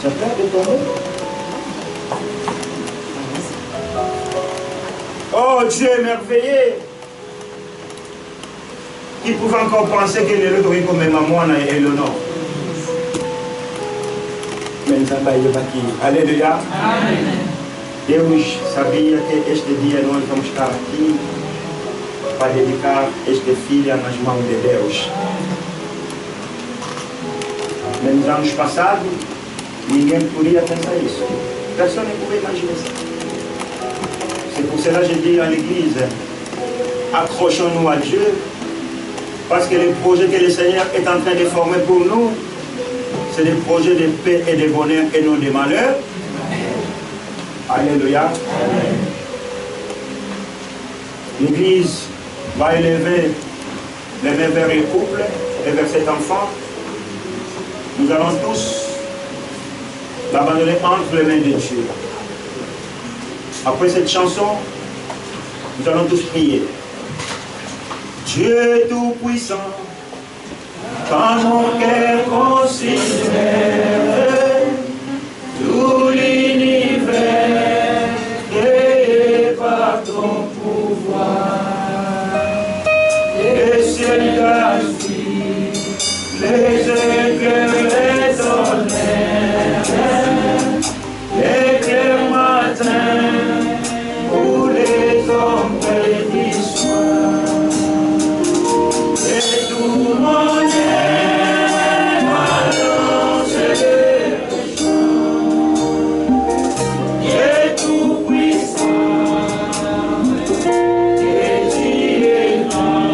fait de tomber. Oh Dieu merveilleux, qui pouvait encore penser que les autres comme maman et Eleonore. Mais ça va y aller. Alléluia. Amen. Deus sabia que este dia nós vamos estar aqui para dedicar esta filha nas mãos de Deus. Mas nos anos passados, ninguém podia pensar isso. Personne ne pouvait imaginer ça. C'est pour cela que je dis à l'église, accrochons-nous à Dieu, parce que les projets que le Seigneur est en train de former pour nous, c'est des projets de paix et de bonheur et non de malheur. Alléluia. Amen. l'Église va élever les mains vers les couples et vers cet enfant. Nous allons tous l'abandonner entre les mains de Dieu. Après cette chanson, nous allons tous prier. Dieu Tout-Puissant, quand mon cœur considère tout l'univers et par ton pouvoir, les cieux glacés, les éclairs, les tonnerres, les clairs matins, pour les ombres du soir, et tout mon âme annonce le chant. Dieu Tout-Puissant, Dieu qui est grand,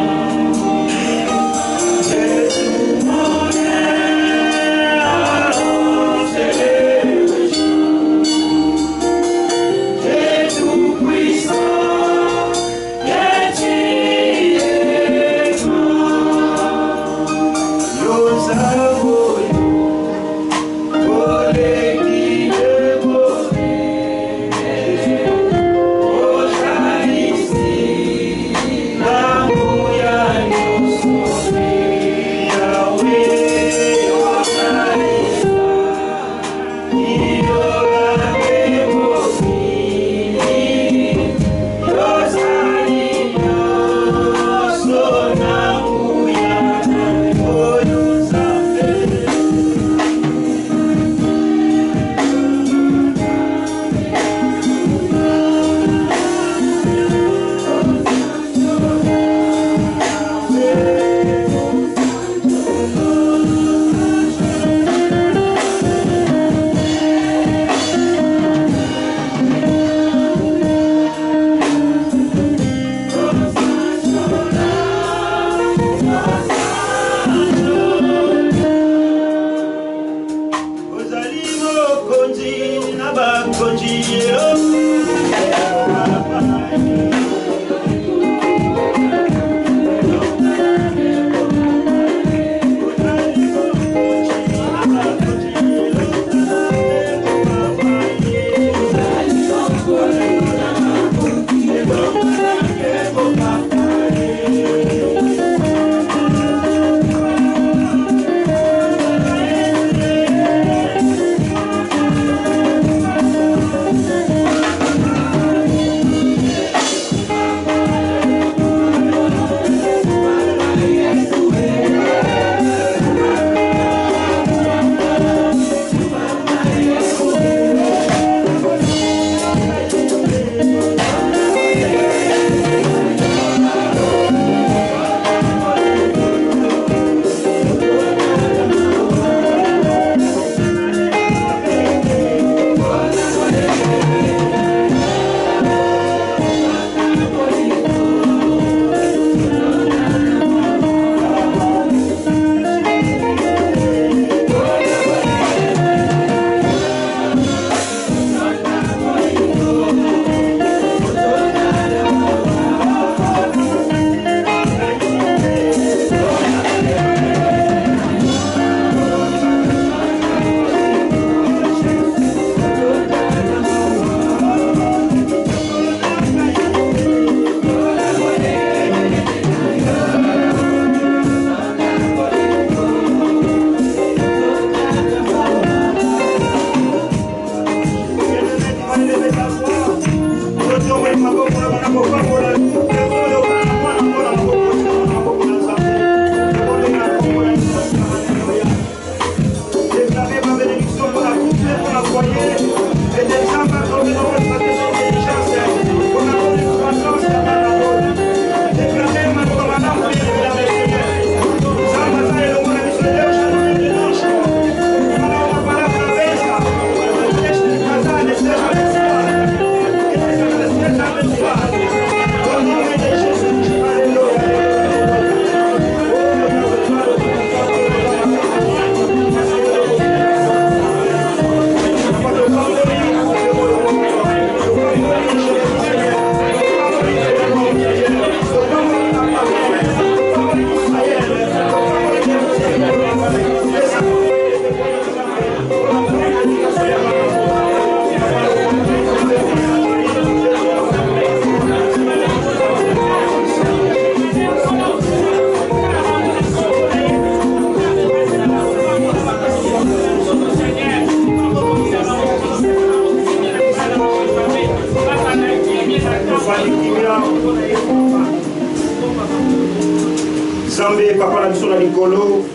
Zambé, papa, la mission Nicolo.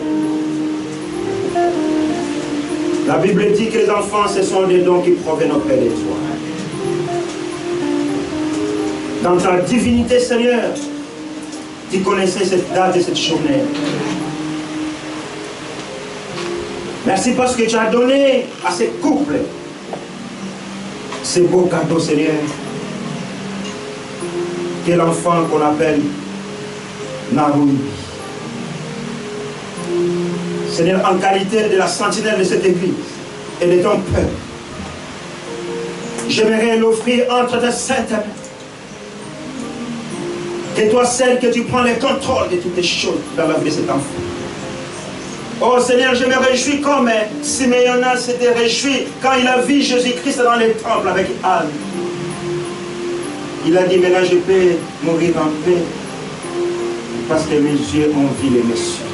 La Bible dit que les enfants, ce sont des dons qui proviennent auprès de toi. Dans ta divinité, Seigneur, tu connaissais cette date et cette journée. Merci parce que tu as donné à ces couples ces beaux cadeaux, Seigneur. Quel enfant qu'on appelle Naoui. Seigneur, en qualité de la sentinelle de cette église et de ton peuple, j'aimerais l'offrir entre tes saintes mains. Que toi seul, que tu prends le contrôle de toutes les choses dans la vie de cet enfant. Oh Seigneur, je me réjouis comme Simeon s'était réjoui quand il a vu Jésus-Christ dans les temples avec Anne. Il a dit, maintenant je peux mourir en paix parce que mes yeux ont vu les messieurs.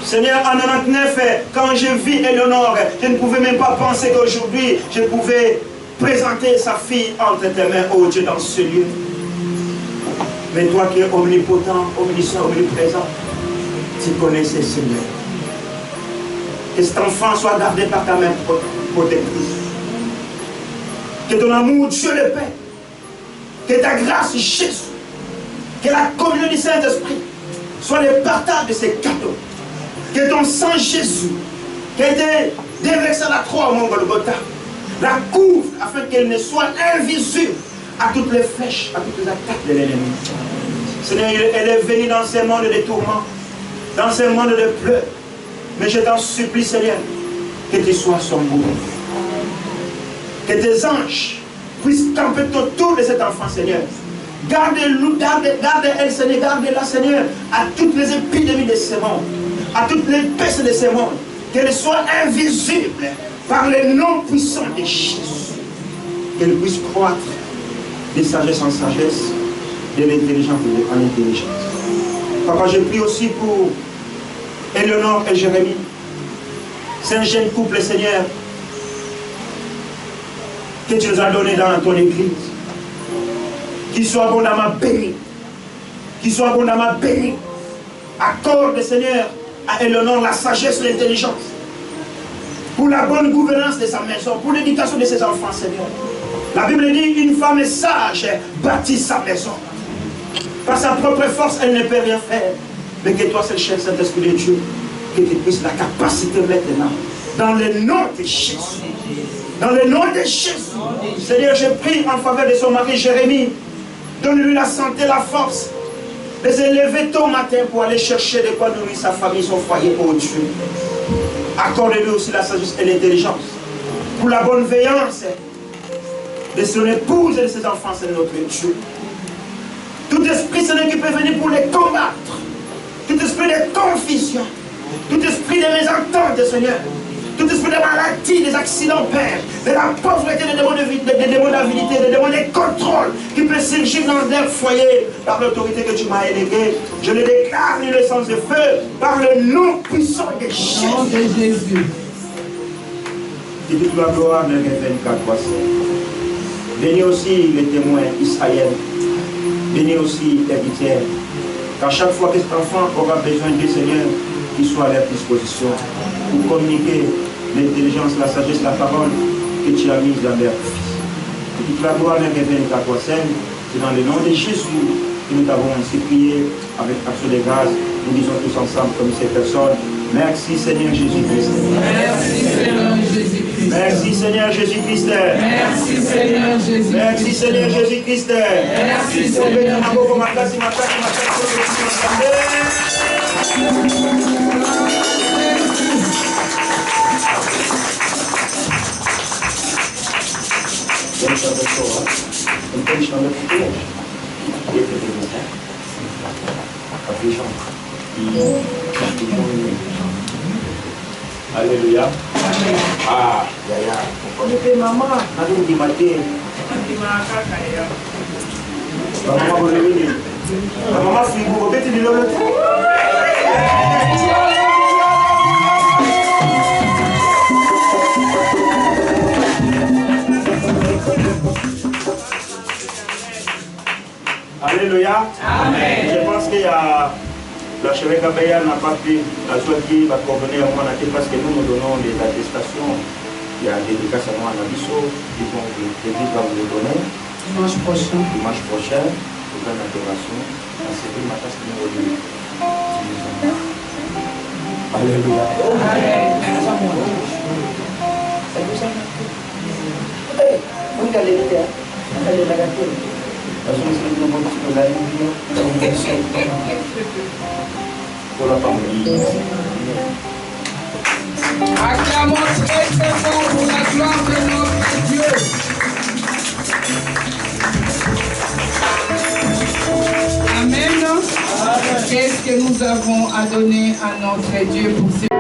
Seigneur, en 99, quand je vis Éléonore, je ne pouvais même pas penser qu'aujourd'hui, je pouvais présenter sa fille entre tes mains, oh Dieu, dans ce lieu. Mais toi qui es omnipotent, omniscient, omniprésent, tu connais ces Seigneur. Que cet enfant soit gardé par ta main protectrice. Que ton amour, Dieu le Père, que ta grâce, Jésus, que la communion du Saint-Esprit soit le partage de ces cadeaux. Que ton sang, Jésus, qui a été déversé à la croix au mont Golgotha, la couvre afin qu'elle ne soit invisible à toutes les flèches, à toutes les attaques de l'ennemi. Seigneur, elle est venue dans ce monde de tourments, dans ce monde de pleurs. Mais je t'en supplie, Seigneur, que tu sois son bourreau. Que tes anges puissent camper autour de cet enfant, Seigneur. Garde-elle, Seigneur, garde-la, Seigneur, à toutes les épidémies de ce monde, à toutes les pestes de ce monde. Qu'elle soit invisible par le nom puissant de Jésus. Qu'elle puisse croître de sagesse en sagesse, de l'intelligence en intelligence. Papa, je prie aussi pour Éléonore et Jérémie. C'est un jeune couple, Seigneur, que tu nous as donné dans ton église. Qu'il soit abondamment béni. Qu'il soit abondamment béni. Accorde, Seigneur, à Éléonore la sagesse et l'intelligence. Pour la bonne gouvernance de sa maison, pour l'éducation de ses enfants, Seigneur. La Bible dit, une femme sage bâtit sa maison. Par sa propre force, elle ne peut rien faire. Mais que toi, c'est le chef Saint-Esprit de Dieu, que tu puisses la capacité maintenant. Dans le nom de Jésus. Dans le nom de Jésus. Seigneur, je prie en faveur de son mari Jérémie. Donne-lui la santé, la force. De se lever tôt matin pour aller chercher de quoi nourrir sa famille, son foyer, oh Dieu. Accorde-lui aussi la sagesse et l'intelligence. Pour la bonne veillance de son épouse et de ses enfants, c'est notre Dieu. Tout esprit, Seigneur, qui peut venir pour les combattre. Tout esprit de confusion. Tout esprit de mésentente, Seigneur. Tout esprit de maladie, des accidents, Père. De la pauvreté, des démons d'avidité, des démons de contrôle qui peut surgir dans leur foyer par l'autorité que tu m'as éléguée. Je le déclare une naissance de feu par le nom puissant de Jésus. Et toute la gloire ne révèle qu'à toi seul. Bénis aussi les témoins israéliens. Bénis aussi l'héritière. Car chaque fois que cet enfant aura besoin du Seigneur, qu'il soit à leur disposition pour communiquer l'intelligence, la sagesse, la parole que tu as mise dans leur fils. Et toute la gloire ne révèle qu'à toi seul. C'est dans le nom de Jésus que nous t'avons ainsi prié avec action de grâce. Nous disons tous ensemble comme ces personnes. Merci Seigneur Jésus-Christ. Merci Seigneur Jésus-Christ. Merci Seigneur Jésus-Christ. Merci Seigneur Jésus-Christ. Merci Seigneur Jésus-Christ. Merci Seigneur. Alléluia. Ah, yaya. On était maman. Nous dit matin. Maman vous venir. Maman fille vous mettez de l'autre. Alléluia. Amen. Je pense qu'il y a l'archevêque Abeya n'a pas pu qui va convenir à moi parce que nous donnons des attestations. Il y a des dédicaces à moi à Nabiso qui vont l'église va vous les donner. Dimanche prochain. Dimanche prochain, pour faire l'adoration. À ce que ma tasse nous relie. Alléluia. Pour la famille. Acclamons très très fort pour la gloire de notre Dieu. Amen. Qu'est-ce que nous avons à donner à notre Dieu pour ces